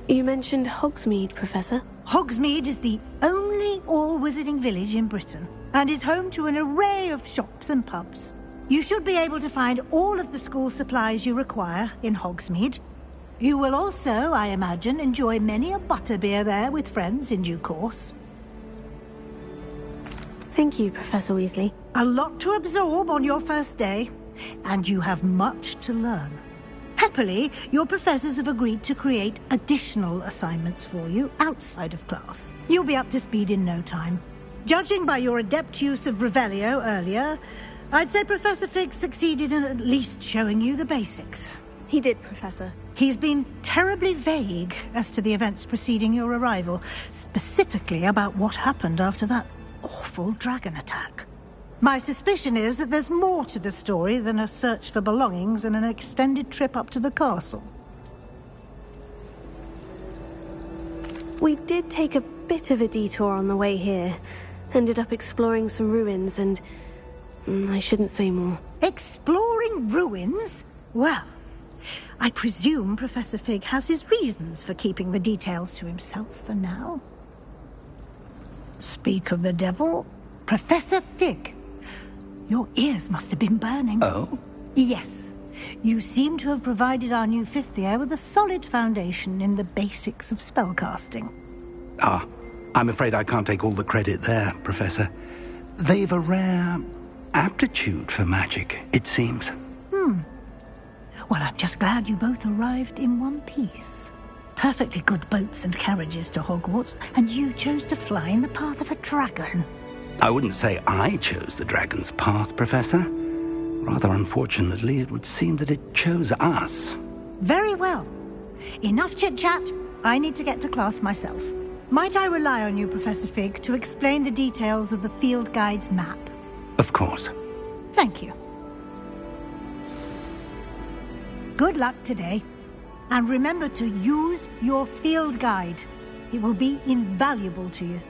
Speaker 4: You mentioned Hogsmeade, Professor.
Speaker 12: Hogsmeade is the only all-wizarding village in Britain, and is home to an array of shops and pubs. You should be able to find all of the school supplies you require in Hogsmeade. You will also, I imagine, enjoy many a butterbeer there with friends in due course.
Speaker 4: Thank you, Professor Weasley.
Speaker 12: A lot to absorb on your first day, and you have much to learn. Happily, your professors have agreed to create additional assignments for you outside of class. You'll be up to speed in no time. Judging by your adept use of Revelio earlier, I'd say Professor Fig succeeded in at least showing you the basics.
Speaker 4: He did, Professor.
Speaker 12: He's been terribly vague as to the events preceding your arrival, specifically about what happened after that awful dragon attack. My suspicion is that there's more to the story than a search for belongings and an extended trip up to the castle.
Speaker 4: We did take a bit of a detour on the way here. Ended up exploring some ruins and... I shouldn't say more.
Speaker 12: Exploring ruins? Well, I presume Professor Fig has his reasons for keeping the details to himself for now. Speak of the devil, Professor Fig. Your ears must have been burning.
Speaker 3: Oh?
Speaker 12: Yes. You seem to have provided our new fifth year with a solid foundation in the basics of spellcasting.
Speaker 3: Ah, I'm afraid I can't take all the credit there, Professor. They've a rare aptitude for magic, it seems.
Speaker 12: Well, I'm just glad you both arrived in one piece. Perfectly good boats and carriages to Hogwarts, and you chose to fly in the path of a dragon.
Speaker 3: I wouldn't say I chose the dragon's path, Professor. Rather unfortunately, it would seem that it chose us.
Speaker 12: Very well. Enough chit-chat. I need to get to class myself. Might I rely on you, Professor Fig, to explain the details of the field guide's map?
Speaker 3: Of course.
Speaker 12: Thank you. Good luck today. And remember to use your field guide. It will be invaluable to you.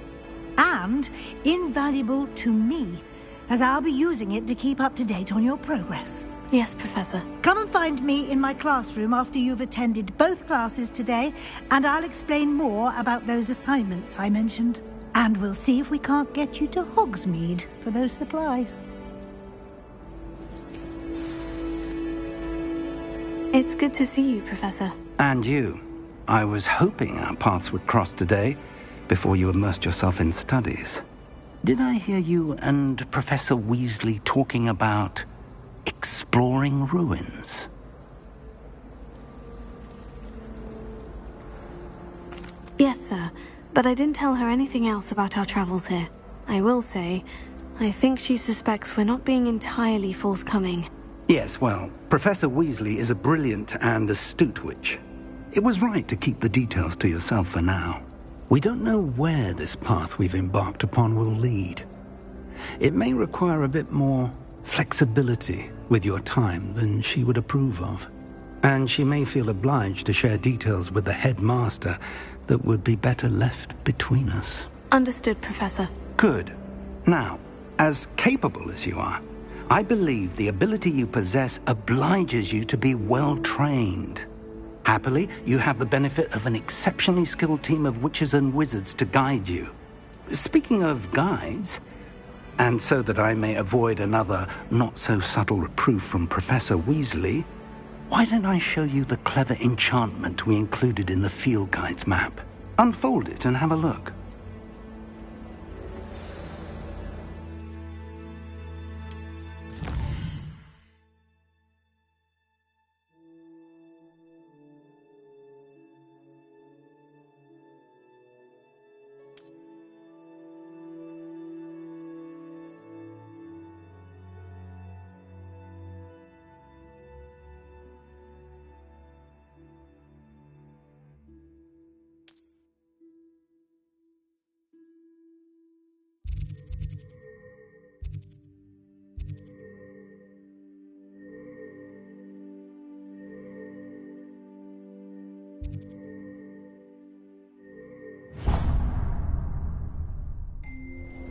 Speaker 12: And invaluable to me, as I'll be using it to keep up to date on your progress.
Speaker 4: Yes, Professor.
Speaker 12: Come and find me in my classroom after you've attended both classes today, and I'll explain more about those assignments I mentioned. And we'll see if we can't get you to Hogsmeade for those supplies.
Speaker 4: It's good to see you, Professor.
Speaker 3: And you. I was hoping our paths would cross today, before you immersed yourself in studies. Did I hear you and Professor Weasley talking about exploring ruins?
Speaker 4: Yes, sir, but I didn't tell her anything else about our travels here. I will say, I think she suspects we're not being entirely forthcoming.
Speaker 3: Yes, well, Professor Weasley is a brilliant and astute witch. It was right to keep the details to yourself for now. We don't know where this path we've embarked upon will lead. It may require a bit more flexibility with your time than she would approve of. And she may feel obliged to share details with the headmaster that would be better left between us.
Speaker 4: Understood, Professor.
Speaker 3: Good. Now, as capable as you are, I believe the ability you possess obliges you to be well trained. Happily, you have the benefit of an exceptionally skilled team of witches and wizards to guide you. Speaking of guides, and so that I may avoid another not-so-subtle reproof from Professor Weasley, why don't I show you the clever enchantment we included in the field guide's map? Unfold it and have a look.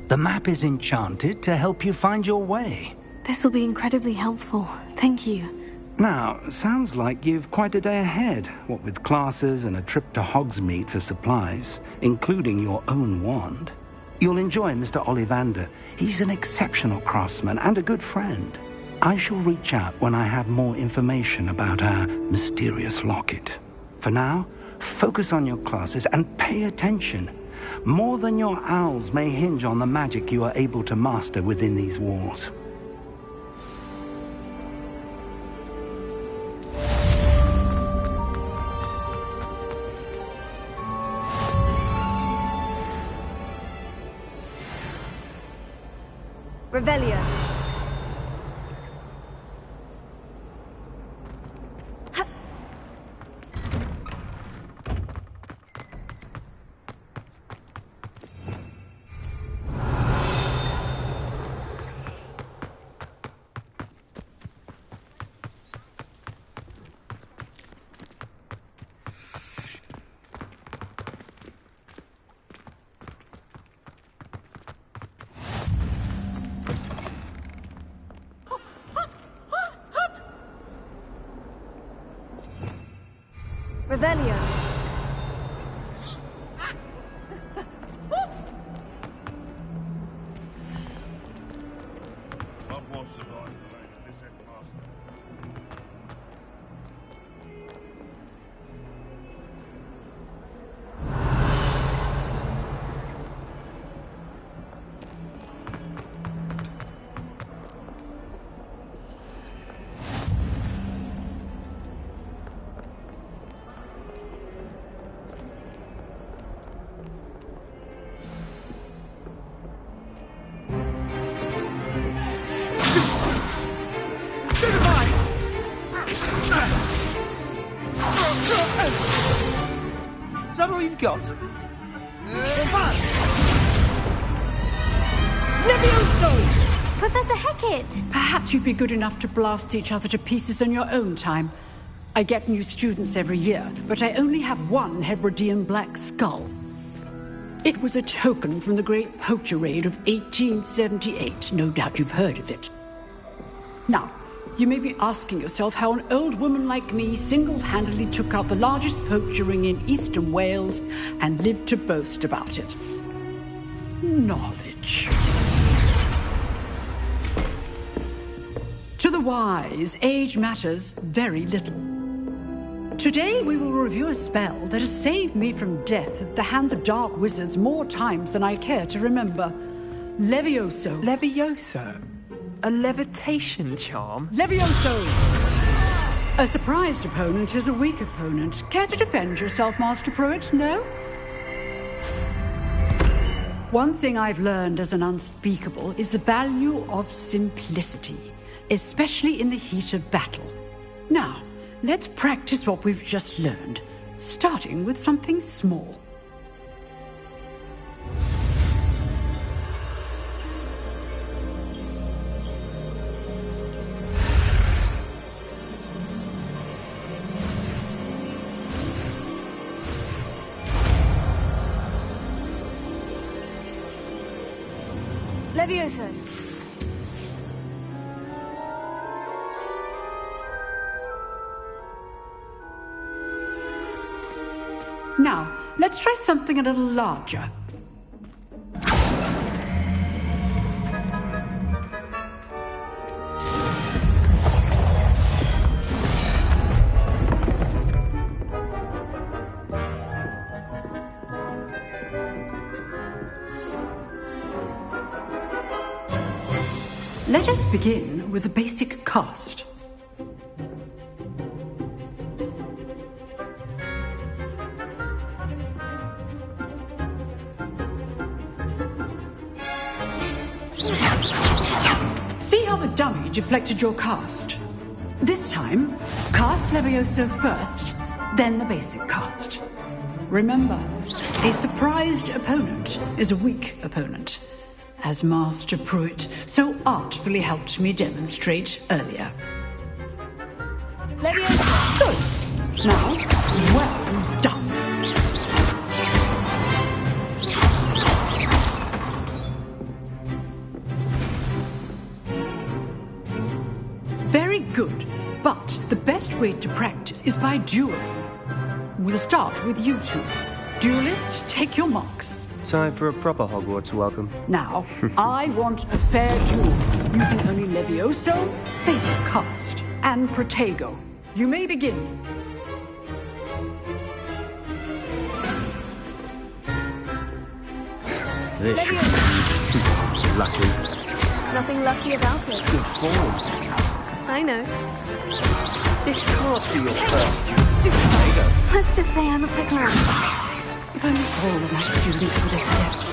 Speaker 3: The map is enchanted to help you find your way.
Speaker 4: This will be incredibly helpful. Thank you.
Speaker 3: Now, sounds like you've quite a day ahead, what with classes and a trip to Hogsmeade for supplies, including your own wand. You'll enjoy Mr. Ollivander. He's an exceptional craftsman and a good friend. I shall reach out when I have more information about our mysterious locket. For now, focus on your classes and pay attention. More than your owls may hinge on the magic you are able to master within these walls.
Speaker 14: Revelio. Revelio.
Speaker 15: Is that all you've got?
Speaker 18: Levioso! Professor Hecat!
Speaker 19: Perhaps you'd be good enough to blast each other to pieces on your own time. I get new students every year, but I only have one Hebridean black skull. It was a token from the Great Poacher Raid of 1878. No doubt you've heard of it. Now, you may be asking yourself how an old woman like me single-handedly took out the largest poacher ring in eastern Wales and lived to boast about it. Knowledge. To the wise, age matters very little. Today we will review a spell that has saved me from death at the hands of dark wizards more times than I care to remember. Levioso.
Speaker 15: Levioso? A levitation charm?
Speaker 19: Levioso! A surprised opponent is a weak opponent. Care to defend yourself, Master Pruitt? No? One thing I've learned as an unspeakable is the value of simplicity, especially in the heat of battle. Now, let's practice what we've just learned, starting with something small.
Speaker 4: Levioso.
Speaker 19: Now, let's try something a little larger. Let us begin with the basic cast. See how the dummy deflected your cast? This time, cast Levioso first, then the basic cast. Remember, a surprised opponent is a weak opponent, as Master Pruitt so artfully helped me demonstrate earlier.
Speaker 4: Levioso!
Speaker 19: Good. Now, well done. Very good, but the best way to practice is by dueling. We'll start with you two. Duelists, take your marks.
Speaker 20: Time for a proper Hogwarts welcome.
Speaker 19: Now, I want a fair duel, using only Levioso, basic cast, and Protego. You may begin.
Speaker 20: This should be lucky.
Speaker 4: Nothing lucky about it.
Speaker 20: Good form.
Speaker 4: I know.
Speaker 20: This can't be your first duel.
Speaker 4: Stupid Tiger. Let's just say I'm a quick learner.
Speaker 19: If only all of my students would accept.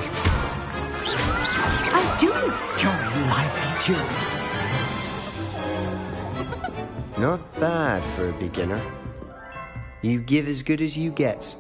Speaker 19: I do enjoy lively dueling.
Speaker 20: Not bad for a beginner. You give as good as you get.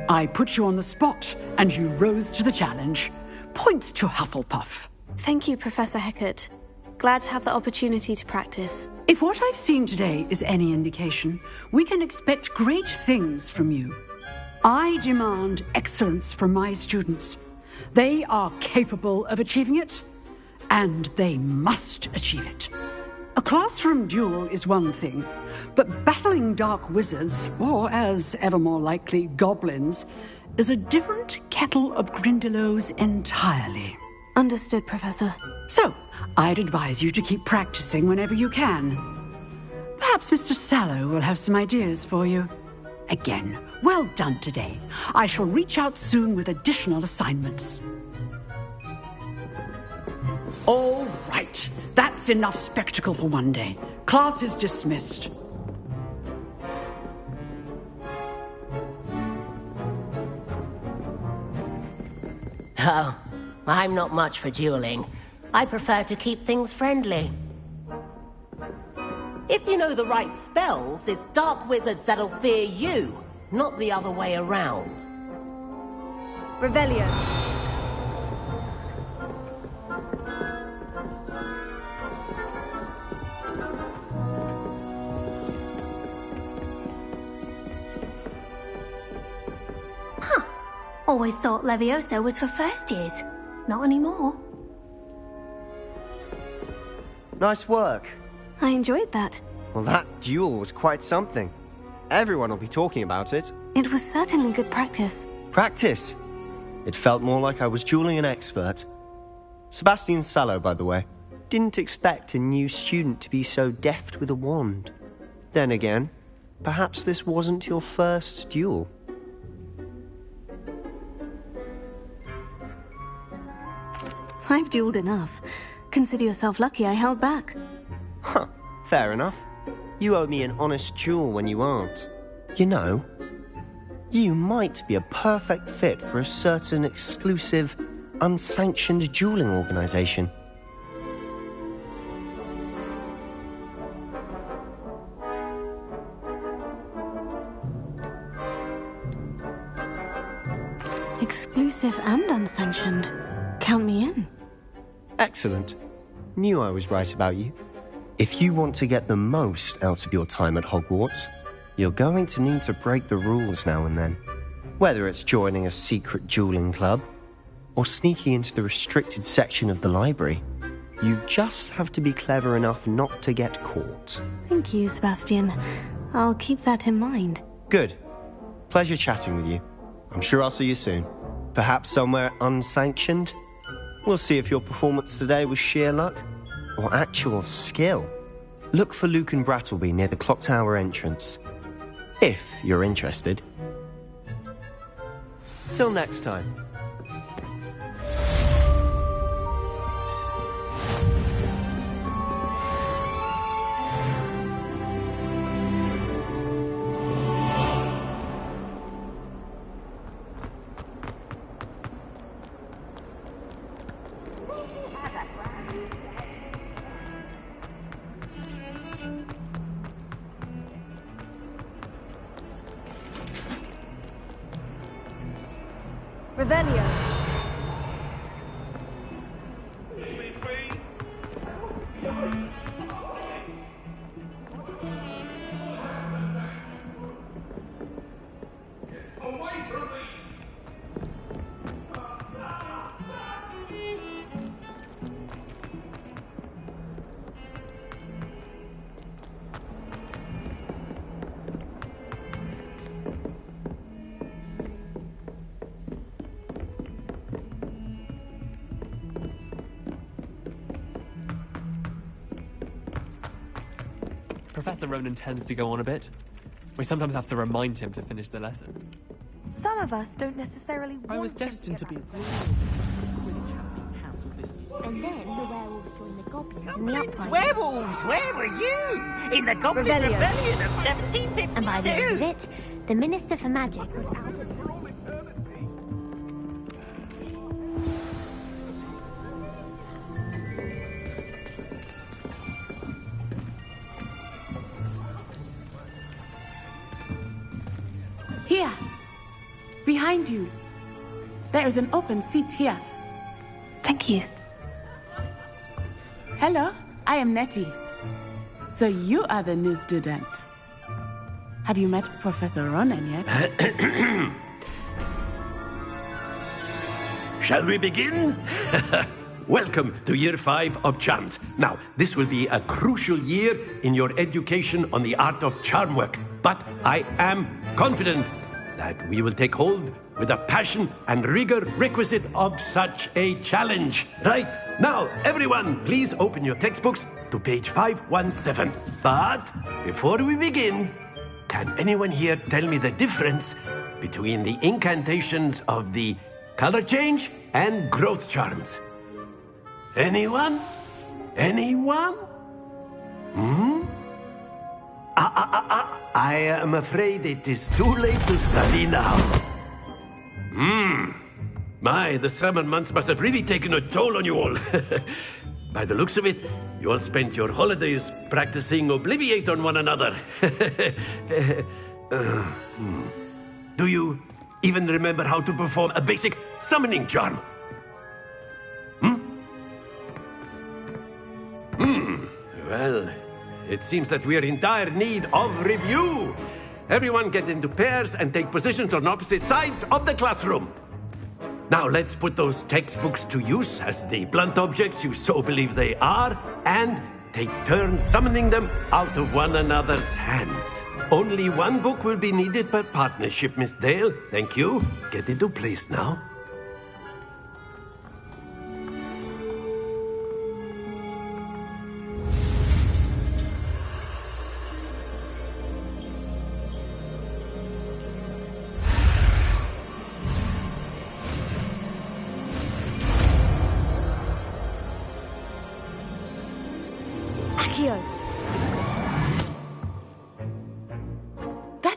Speaker 19: I put you on the spot, and you rose to the challenge. Points to Hufflepuff.
Speaker 4: Thank you, Professor Hecat. Glad to have the opportunity to practice.
Speaker 19: If what I've seen today is any indication, we can expect great things from you. I demand excellence from my students. They are capable of achieving it, and they must achieve it. A classroom duel is one thing, but battling dark wizards, or as ever more likely, goblins, is a different kettle of Grindylows entirely.
Speaker 4: Understood, Professor.
Speaker 19: So, I'd advise you to keep practicing whenever you can. Perhaps Mr. Sallow will have some ideas for you. Again, well done today. I shall reach out soon with additional assignments. All right. That's enough spectacle for one day. Class is dismissed.
Speaker 17: Oh, I'm not much for dueling. I prefer to keep things friendly. If you know the right spells, it's dark wizards that'll fear you, not the other way around.
Speaker 4: Revelio.
Speaker 21: Always thought Levioso was for first years. Not anymore.
Speaker 20: Nice work.
Speaker 4: I enjoyed that.
Speaker 20: Well, that duel was quite something. Everyone will be talking about it.
Speaker 4: It was certainly good practice.
Speaker 20: Practice? It felt more like I was dueling an expert. Sebastian Sallow, by the way. Didn't expect a new student to be so deft with a wand. Then again, perhaps this wasn't your first duel.
Speaker 4: I've dueled enough. Consider yourself lucky I held back.
Speaker 20: Huh, fair enough. You owe me an honest jewel when you aren't. You know, you might be a perfect fit for a certain exclusive, unsanctioned dueling organization.
Speaker 4: Exclusive and unsanctioned. Count me in.
Speaker 20: Excellent. Knew I was right about you. If you want to get the most out of your time at Hogwarts, you're going to need to break the rules now and then. Whether it's joining a secret dueling club, or sneaking into the restricted section of the library, you just have to be clever enough not to get caught.
Speaker 4: Thank you, Sebastian. I'll keep that in mind.
Speaker 20: Good. Pleasure chatting with you. I'm sure I'll see you soon. Perhaps somewhere unsanctioned? We'll see if your performance today was sheer luck or actual skill. Look for Luke and Brattleby near the clock tower entrance, if you're interested. Till next time.
Speaker 14: Revelio.
Speaker 15: Professor Ronan tends to go on a bit. We sometimes have to remind him to finish the lesson.
Speaker 14: Some of us don't necessarily want
Speaker 15: I was destined to be...
Speaker 21: And then the werewolves joined the goblins in the uprising.
Speaker 1: Werewolves! Where were you? In the Goblin Rebellion of 1752!
Speaker 21: And by the end of it, the Minister for Magic was out.
Speaker 22: Here! Behind you! There is an open seat here.
Speaker 4: Thank you.
Speaker 22: Hello, I am Nettie. So you are the new student. Have you met Professor Ronan yet?
Speaker 10: Shall we begin? Welcome to Year 5 of Charms. Now, this will be a crucial year in your education on the art of charm work. But I am confident that we will take hold with the passion and rigor requisite of such a challenge. Right, now, everyone, please open your textbooks to page 517. But before we begin, can anyone here tell me the difference between the incantations of the color change and growth charms? Anyone? Anyone? I am afraid it is too late to study now. My, the summer months must have really taken a toll on you all. By the looks of it, you all spent your holidays practicing Obliviate on one another. Do you even remember how to perform a basic summoning charm? Well, it seems that we are in dire need of review. Everyone get into pairs and take positions on opposite sides of the classroom. Now let's put those textbooks to use as the blunt objects you so believe they are, and take turns summoning them out of one another's hands. Only one book will be needed per partnership, Miss Dale. Thank you. Get into place now.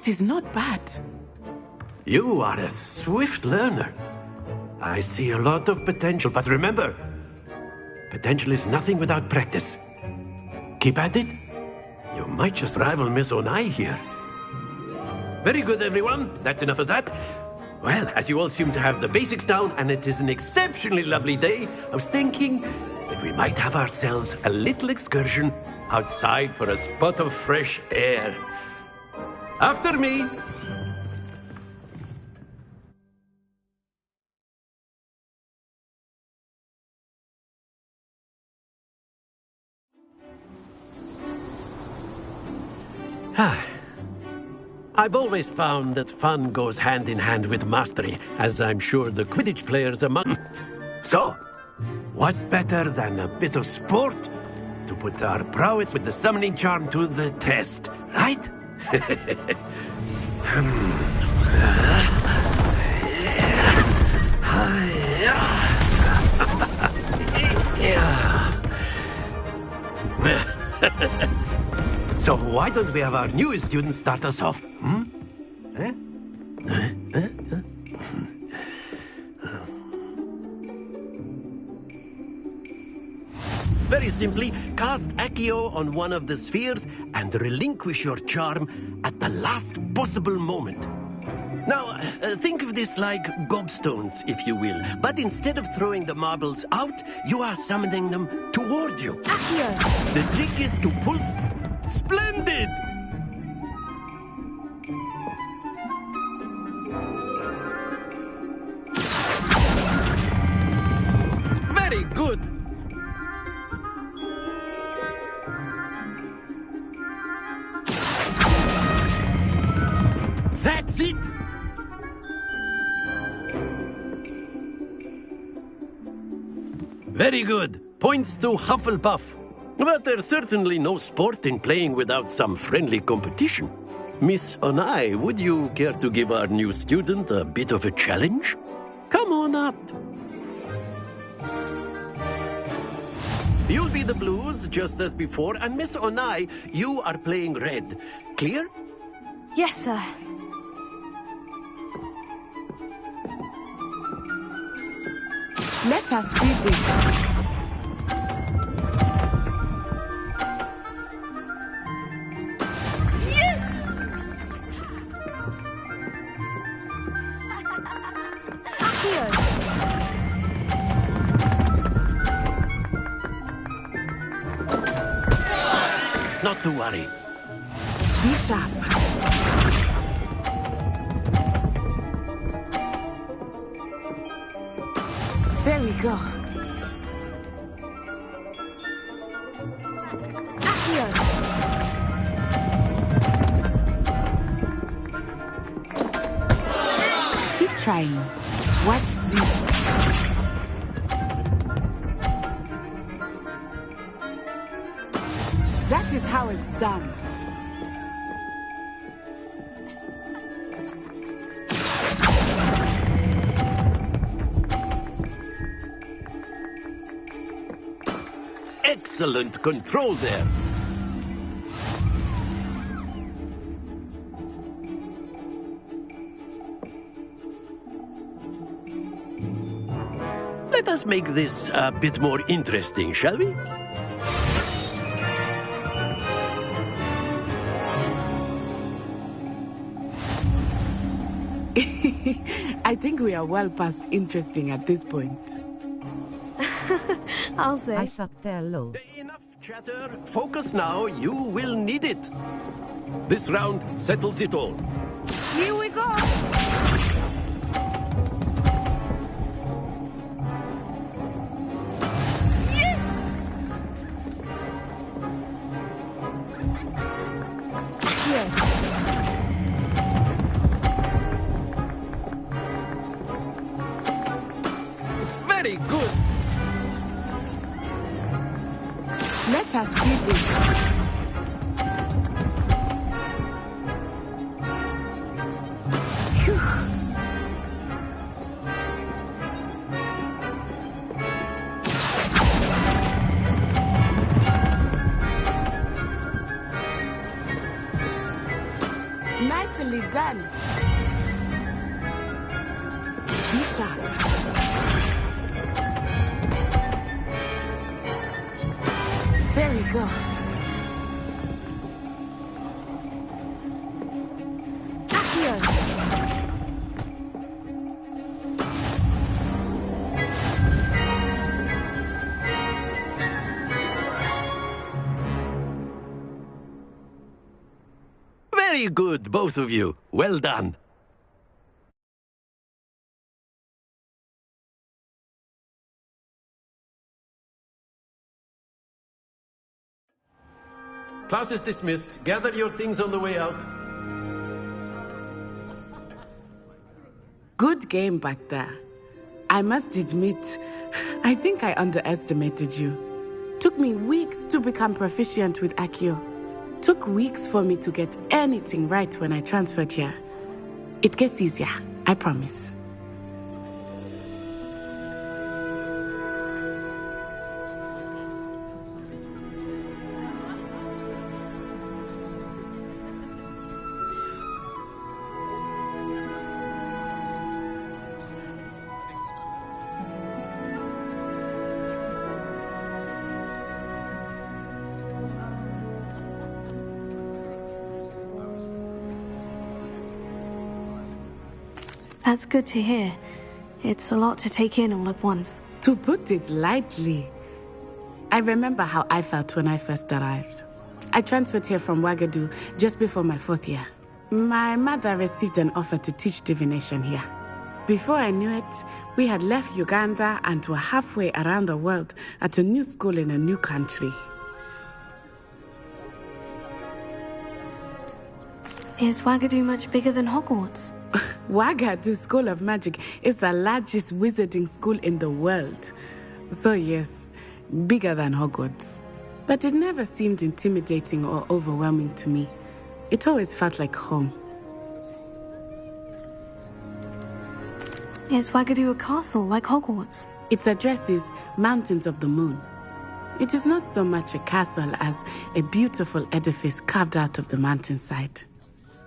Speaker 22: That is not bad.
Speaker 10: You are a swift learner. I see a lot of potential, but remember, potential is nothing without practice. Keep at it. You might just rival Miss Onai here. Very good, everyone. That's enough of that. Well, as you all seem to have the basics down, and it is an exceptionally lovely day, I was thinking that we might have ourselves a little excursion outside for a spot of fresh air. After me. I've always found that fun goes hand in hand with mastery, as I'm sure the Quidditch players among. So, what better than a bit of sport to put our prowess with the summoning charm to the test, right? So why don't we have our newest student start us off? Very simply, cast Accio on one of the spheres and relinquish your charm at the last possible moment. Now, think of this like gobstones, if you will. But instead of throwing the marbles out, you are summoning them toward you. Accio! The trick is to pull... Splendid! Very good! That's it! Very good. Points to Hufflepuff. But there's certainly no sport in playing without some friendly competition. Miss Onai, would you care to give our new student a bit of a challenge? Come on up. You'll be the blues, just as before, and Miss Onai, you are playing red. Clear?
Speaker 4: Yes, sir.
Speaker 22: Let us see this.
Speaker 10: Not to worry.
Speaker 22: Be sharp. There we go.
Speaker 4: Accio!
Speaker 22: Keep trying. Watch this. That is how it's done.
Speaker 10: Excellent control there. Let us make this a bit more interesting, shall we?
Speaker 22: I think we are well past interesting at this point.
Speaker 4: I'll say.
Speaker 2: I suck their load.
Speaker 10: Enough chatter. Focus now. You will need it. This round settles it all.
Speaker 22: Here we go.
Speaker 10: Very good.
Speaker 22: Let us see this. Nicely done. Be sharp. There we go.
Speaker 10: Very good, both of you. Well done. Class is dismissed. Gather your things on the way out.
Speaker 22: Good game back there. I must admit, I think I underestimated you. Took me weeks to become proficient with Accio. Took weeks for me to get anything right when I transferred here. It gets easier, I promise.
Speaker 4: That's good to hear. It's a lot to take in all at once.
Speaker 22: To put it lightly, I remember how I felt when I first arrived. I transferred here from Wagadu just before my 4th year. My mother received an offer to teach divination here. Before I knew it, we had left Uganda and were halfway around the world at a new school in a new country.
Speaker 4: Is Wagadu much bigger than Hogwarts?
Speaker 22: Wagadu School of Magic is the largest wizarding school in the world. So yes, bigger than Hogwarts. But it never seemed intimidating or overwhelming to me. It always felt like home.
Speaker 4: Is Wagadu a castle like Hogwarts?
Speaker 22: Its address is Mountains of the Moon. It is not so much a castle as a beautiful edifice carved out of the mountainside.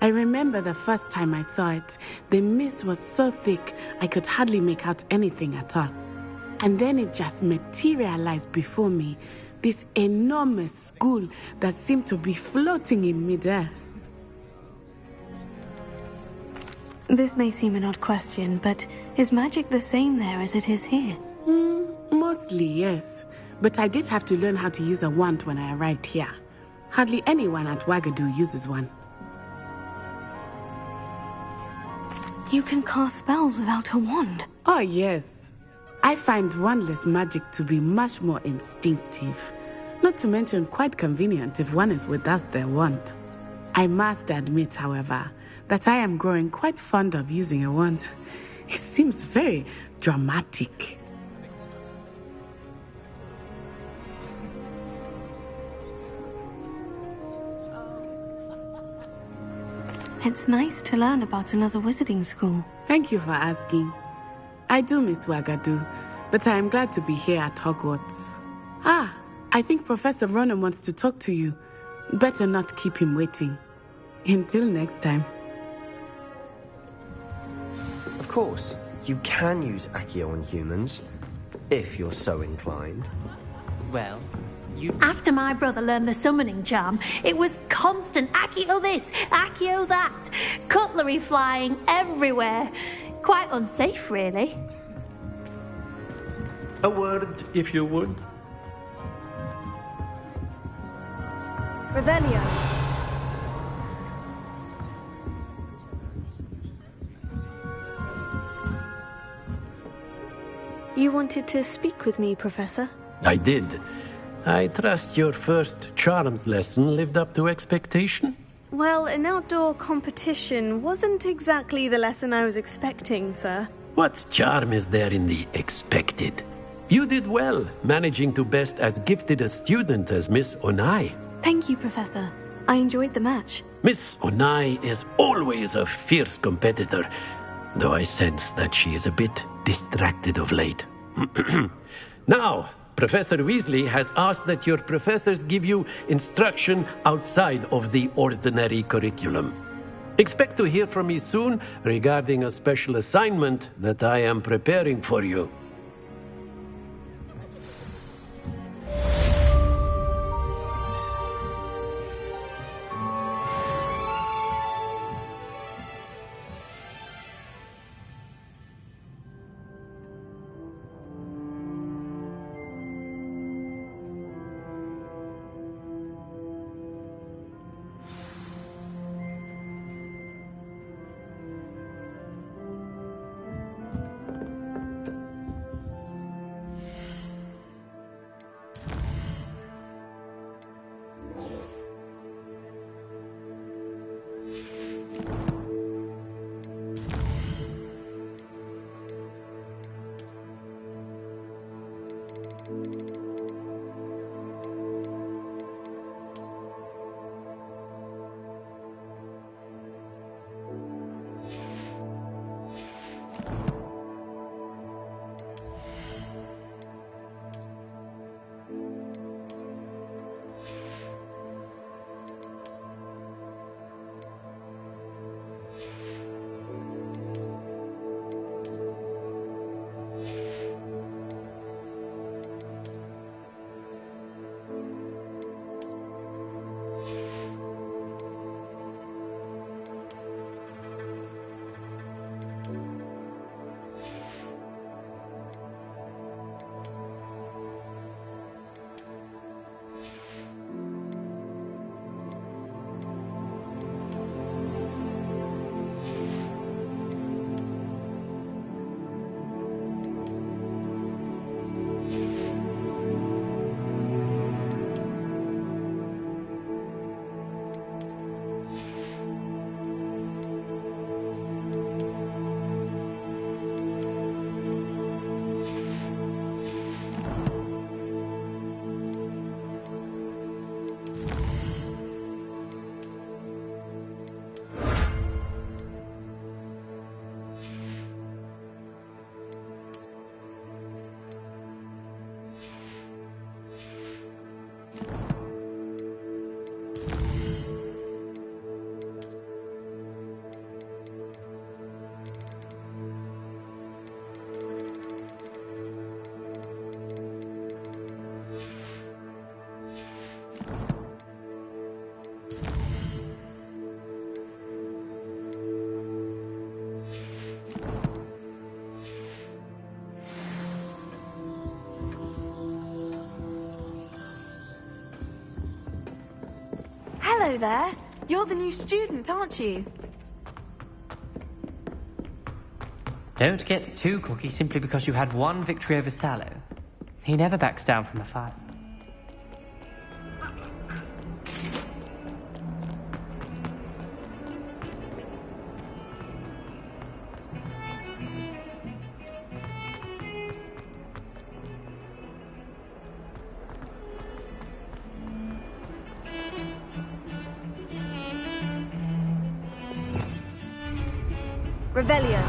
Speaker 22: I remember the first time I saw it, the mist was so thick I could hardly make out anything at all. And then it just materialized before me, this enormous school that seemed to be floating in midair.
Speaker 4: This may seem an odd question, but is magic the same there as it is here?
Speaker 22: Mostly, yes. But I did have to learn how to use a wand when I arrived here. Hardly anyone at Wagadu uses one.
Speaker 4: You can cast spells without a wand?
Speaker 22: Oh, yes. I find wandless magic to be much more instinctive. Not to mention quite convenient if one is without their wand. I must admit, however, that I am growing quite fond of using a wand. It seems very dramatic.
Speaker 4: It's nice to learn about another wizarding school.
Speaker 22: Thank you for asking. I do miss Wagadu, but I am glad to be here at Hogwarts. I think Professor Ronan wants to talk to you. Better not keep him waiting. Until next time.
Speaker 20: Of course, you can use Accio on humans, if you're so inclined.
Speaker 15: Well,
Speaker 21: After my brother learned the summoning charm, it was constant Accio this, Accio that. Cutlery flying everywhere. Quite unsafe, really.
Speaker 10: A word, if you would.
Speaker 4: Revelio. You wanted to speak with me, Professor?
Speaker 10: I did. I trust your first charms lesson lived up to expectation?
Speaker 4: Well, an outdoor competition wasn't exactly the lesson I was expecting, sir.
Speaker 10: What charm is there in the expected? You did well, managing to best as gifted a student as Miss Onai.
Speaker 4: Thank you, Professor. I enjoyed the match.
Speaker 10: Miss Onai is always a fierce competitor, though I sense that she is a bit distracted of late. Now, Professor Weasley has asked that your professors give you instruction outside of the ordinary curriculum. Expect to hear from me soon regarding a special assignment that I am preparing for you.
Speaker 14: Hello there. You're the new student, aren't you?
Speaker 15: Don't get too cocky simply because you had one victory over Sallow. He never backs down from a fight.
Speaker 14: Revelio.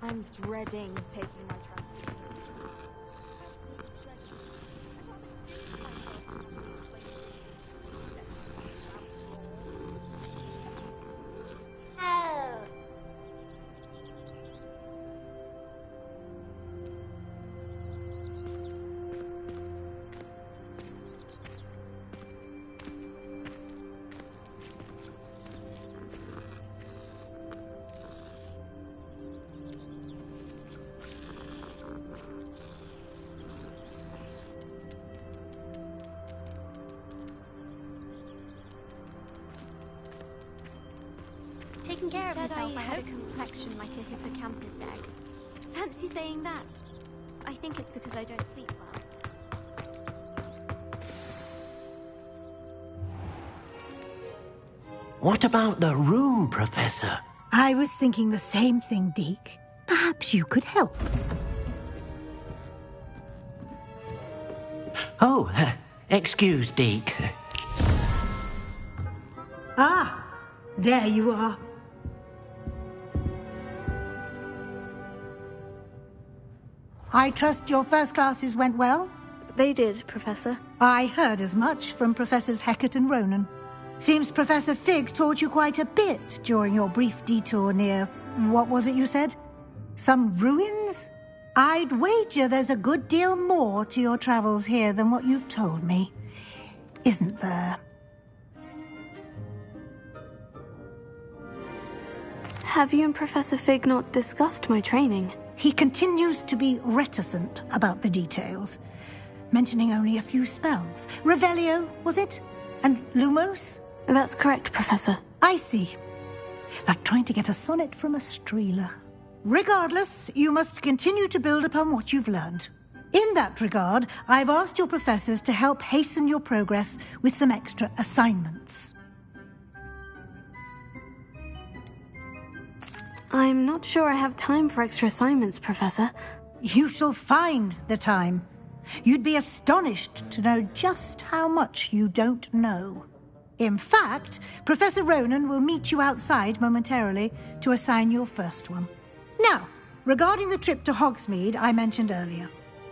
Speaker 14: I'm dreading taking my transport.
Speaker 16: Taking care of myself, I had a
Speaker 18: hope.
Speaker 16: complexion like a hippocampus egg. Fancy saying that? I think it's because I don't sleep well.
Speaker 10: What about the room, Professor?
Speaker 12: I was thinking the same thing, Deke. Perhaps you could help.
Speaker 10: Oh, excuse, Deke.
Speaker 12: Ah, there you are. I trust your first classes went well?
Speaker 4: They did, Professor.
Speaker 12: I heard as much from Professors Hecat and Ronan. Seems Professor Fig taught you quite a bit during your brief detour near... what was it you said? Some ruins? I'd wager there's a good deal more to your travels here than what you've told me. Isn't there?
Speaker 4: Have you and Professor Fig not discussed my training?
Speaker 12: He continues to be reticent about the details, mentioning only a few spells. Revelio, was it? And Lumos?
Speaker 4: That's correct, Professor.
Speaker 12: I see. Like trying to get a sonnet from a streeler. Regardless, you must continue to build upon what you've learned. In that regard, I've asked your professors to help hasten your progress with some extra assignments.
Speaker 4: I'm not sure I have time for extra assignments, Professor.
Speaker 12: You shall find the time. You'd be astonished to know just how much you don't know. In fact, Professor Ronan will meet you outside momentarily to assign your first one. Now, regarding the trip to Hogsmeade I mentioned earlier,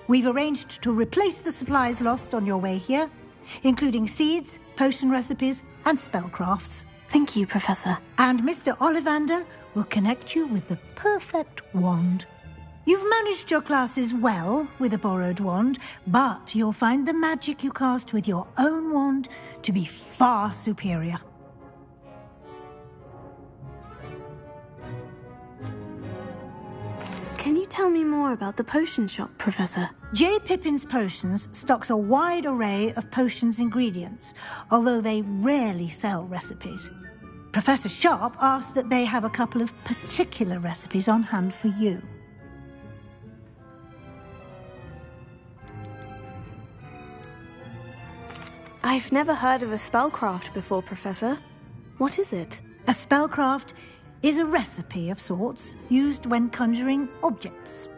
Speaker 12: we've arranged to replace the supplies lost on your way here, including seeds, potion recipes, and spellcrafts.
Speaker 4: Thank you, Professor.
Speaker 12: And Mr. Ollivander will connect you with the perfect wand. You've managed your classes well with a borrowed wand, but you'll find the magic you cast with your own wand to be far superior.
Speaker 4: Can you tell me more about the potion shop, Professor?
Speaker 12: J. Pippin's Potions stocks a wide array of potions ingredients, although they rarely sell recipes. Professor Sharp asked that they have a couple of particular recipes on hand for you.
Speaker 4: I've never heard of a spellcraft before, Professor. What is it?
Speaker 12: A spellcraft is a recipe of sorts used when conjuring objects.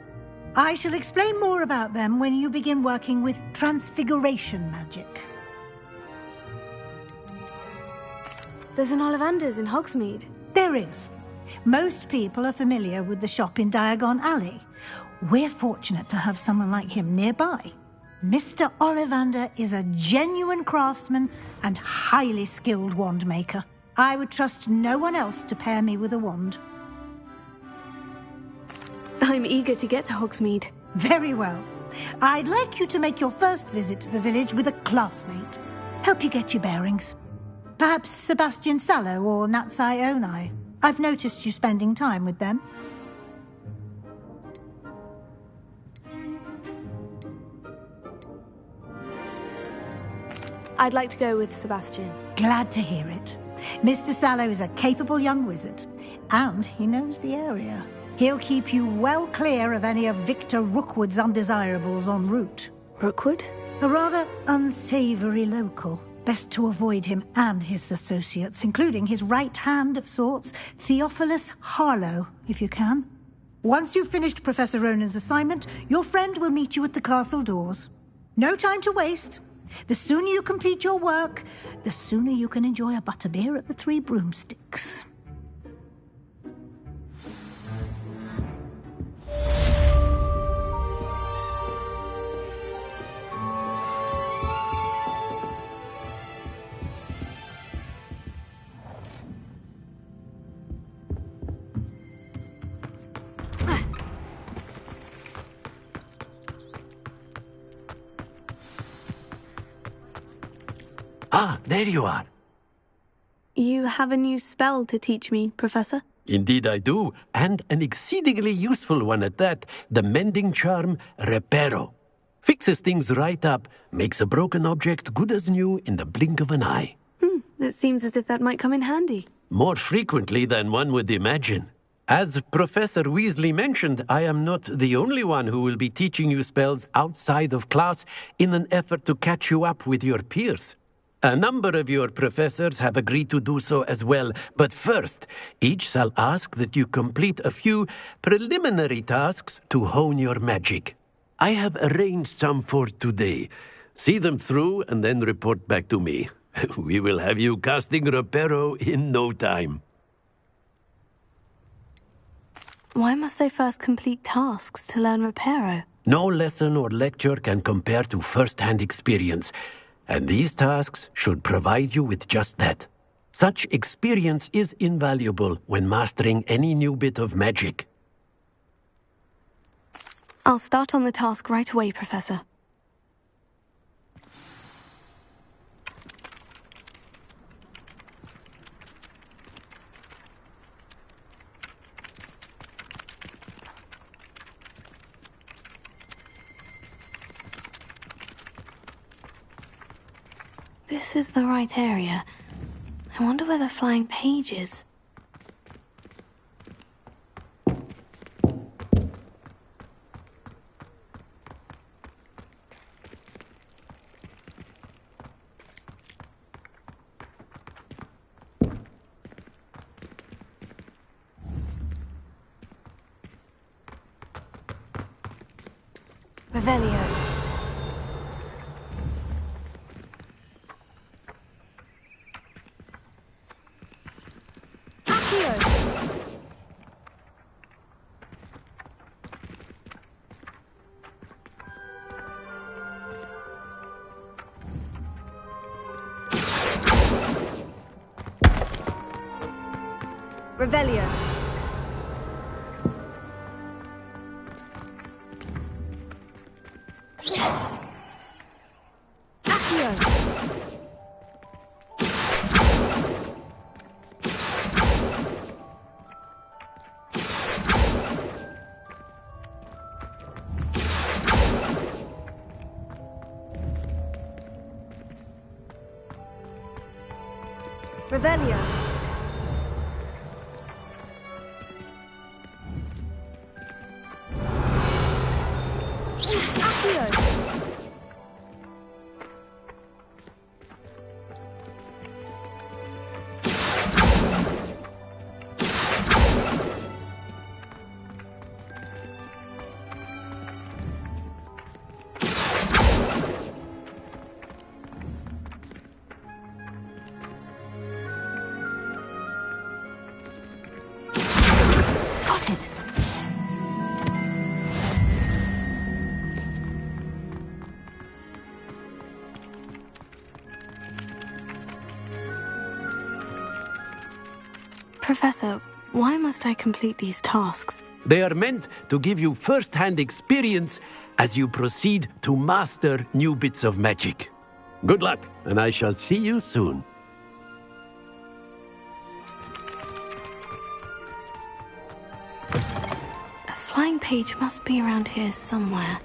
Speaker 12: I shall explain more about them when you begin working with transfiguration magic.
Speaker 4: There's an Ollivander's in Hogsmeade.
Speaker 12: There is. Most people are familiar with the shop in Diagon Alley. We're fortunate to have someone like him nearby. Mr. Ollivander is a genuine craftsman and highly skilled wand maker. I would trust no one else to pair me with a wand.
Speaker 4: I'm eager to get to Hogsmeade.
Speaker 12: Very well. I'd like you to make your first visit to the village with a classmate. Help you get your bearings. Perhaps Sebastian Sallow or Natsai Onai. I've noticed you spending time with them.
Speaker 4: I'd like to go with Sebastian.
Speaker 12: Glad to hear it. Mr. Sallow is a capable young wizard, and he knows the area. He'll keep you well clear of any of Victor Rookwood's undesirables en route.
Speaker 4: Rookwood?
Speaker 12: A rather unsavory local. Best to avoid him and his associates, including his right hand of sorts, Theophilus Harlow, if you can. Once you've finished Professor Ronan's assignment, your friend will meet you at the castle doors. No time to waste. The sooner you complete your work, the sooner you can enjoy a butterbeer at the Three Broomsticks.
Speaker 10: Ah, there you are.
Speaker 4: You have a new spell to teach me, Professor?
Speaker 10: Indeed I do, and an exceedingly useful one at that. The mending charm, Reparo. Fixes things right up, makes a broken object good as new in the blink of an eye.
Speaker 4: It seems as if that might come in handy.
Speaker 10: More frequently than one would imagine. As Professor Weasley mentioned, I am not the only one who will be teaching you spells outside of class in an effort to catch you up with your peers. A number of your professors have agreed to do so as well, but first, each shall ask that you complete a few preliminary tasks to hone your magic. I have arranged some for today. See them through and then report back to me. We will have you casting Reparo in no time.
Speaker 4: Why must I first complete tasks to learn Reparo?
Speaker 10: No lesson or lecture can compare to first-hand experience, and these tasks should provide you with just that. Such experience is invaluable when mastering any new bit of magic.
Speaker 4: I'll start on the task right away, Professor. This is the right area. I wonder where the flying page is. Revelio. Revelio. Revelio. Professor, why must I complete these tasks?
Speaker 10: They are meant to give you first-hand experience as you proceed to master new bits of magic. Good luck, and I shall see you soon.
Speaker 4: A flying page must be around here somewhere.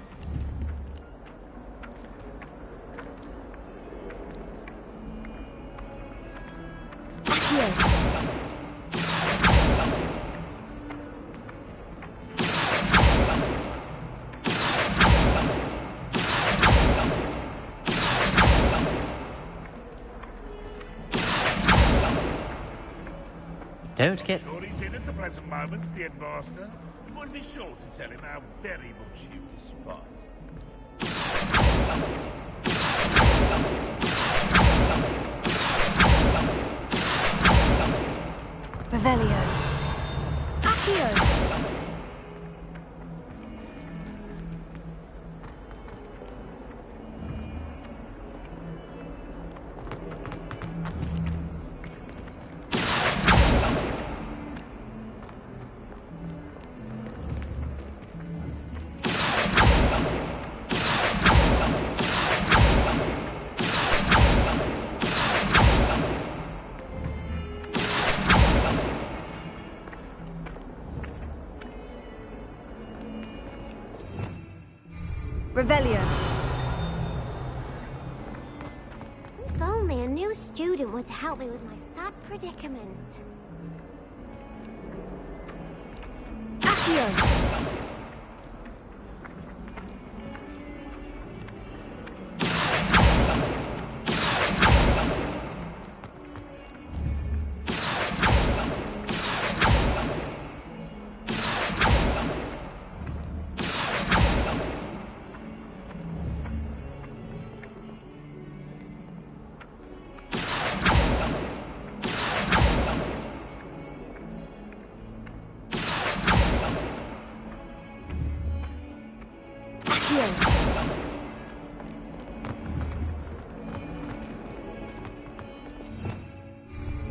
Speaker 15: Don't get...
Speaker 2: Sure he's in at the present moment, the headmaster. You would be sure to tell him how very much you despise him.
Speaker 4: Revelio. Accio. Revelio.
Speaker 5: If only a new student were to help me with my sad predicament.
Speaker 4: Accio.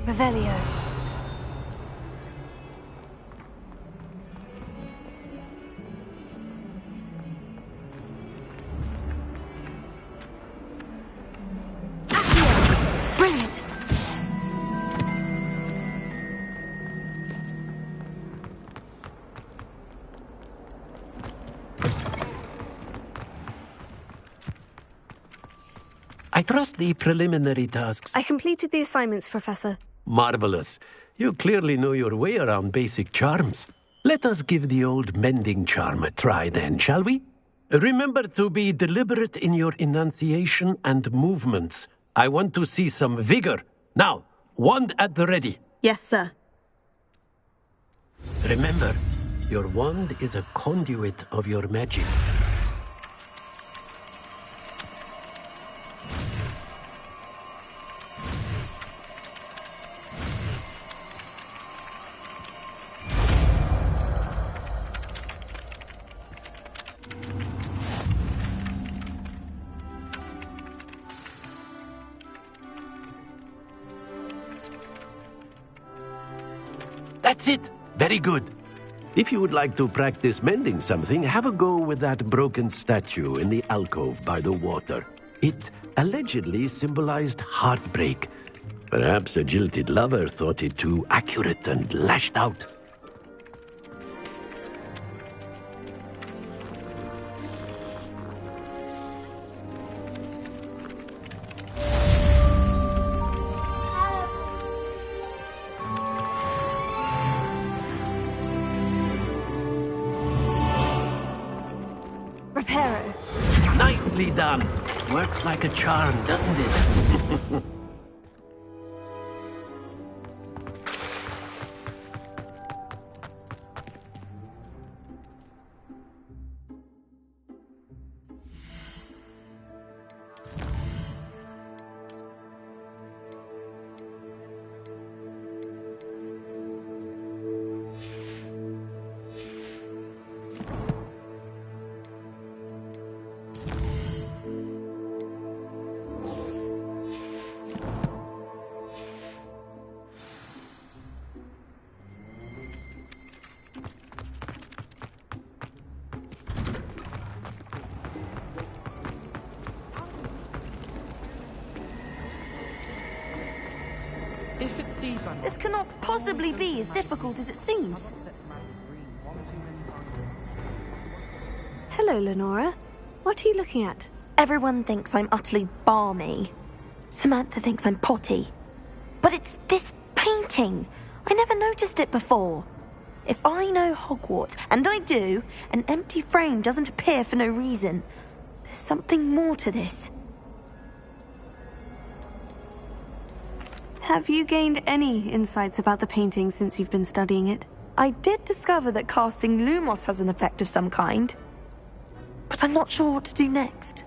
Speaker 14: Revelio. Brilliant!
Speaker 10: I trust the preliminary tasks.
Speaker 4: I completed the assignments, Professor.
Speaker 10: Marvelous. You clearly know your way around basic charms. Let us give the old mending charm a try then, shall we? Remember to be deliberate in your enunciation and movements. I want to see some vigor. Now, wand at the ready.
Speaker 4: Yes, sir.
Speaker 10: Remember, your wand is a conduit of your magic. That's it. Very good. If you would like to practice mending something, have a go with that broken statue in the alcove by the water. It allegedly symbolized heartbreak. Perhaps a jilted lover thought it too accurate and lashed out.
Speaker 14: Reparo.
Speaker 10: Nicely done. Works like a charm, doesn't it?
Speaker 14: This cannot possibly be as difficult as it seems.
Speaker 4: Hello, Lenora. What are you looking at?
Speaker 14: Everyone thinks I'm utterly balmy. Samantha thinks I'm potty. But it's this painting. I never noticed it before. If I know Hogwarts, and I do, an empty frame doesn't appear for no reason. There's something more to this.
Speaker 4: Have you gained any insights about the painting since you've been studying it?
Speaker 14: I did discover that casting Lumos has an effect of some kind. But I'm not sure what to do next.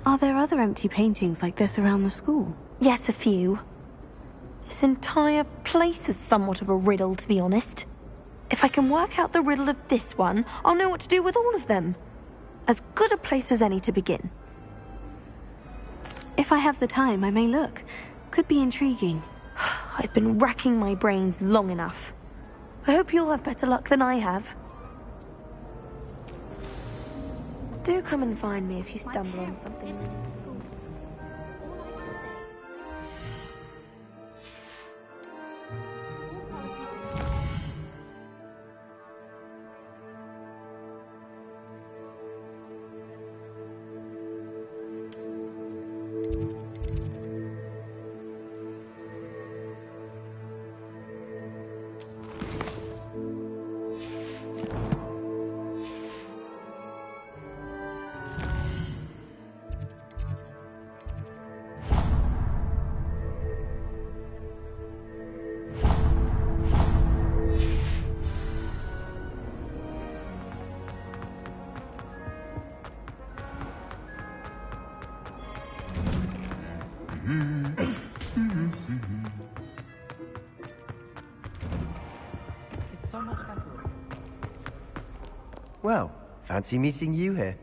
Speaker 4: Are there other empty paintings like this around the school?
Speaker 14: Yes, a few. This entire place is somewhat of a riddle, to be honest. If I can work out the riddle of this one, I'll know what to do with all of them. As good a place as any to begin.
Speaker 4: If I have the time, I may look. Could be intriguing.
Speaker 14: I've been racking my brains long enough. I hope you'll have better luck than I have. Do come and find me if you stumble on something.
Speaker 20: Well, fancy meeting you here.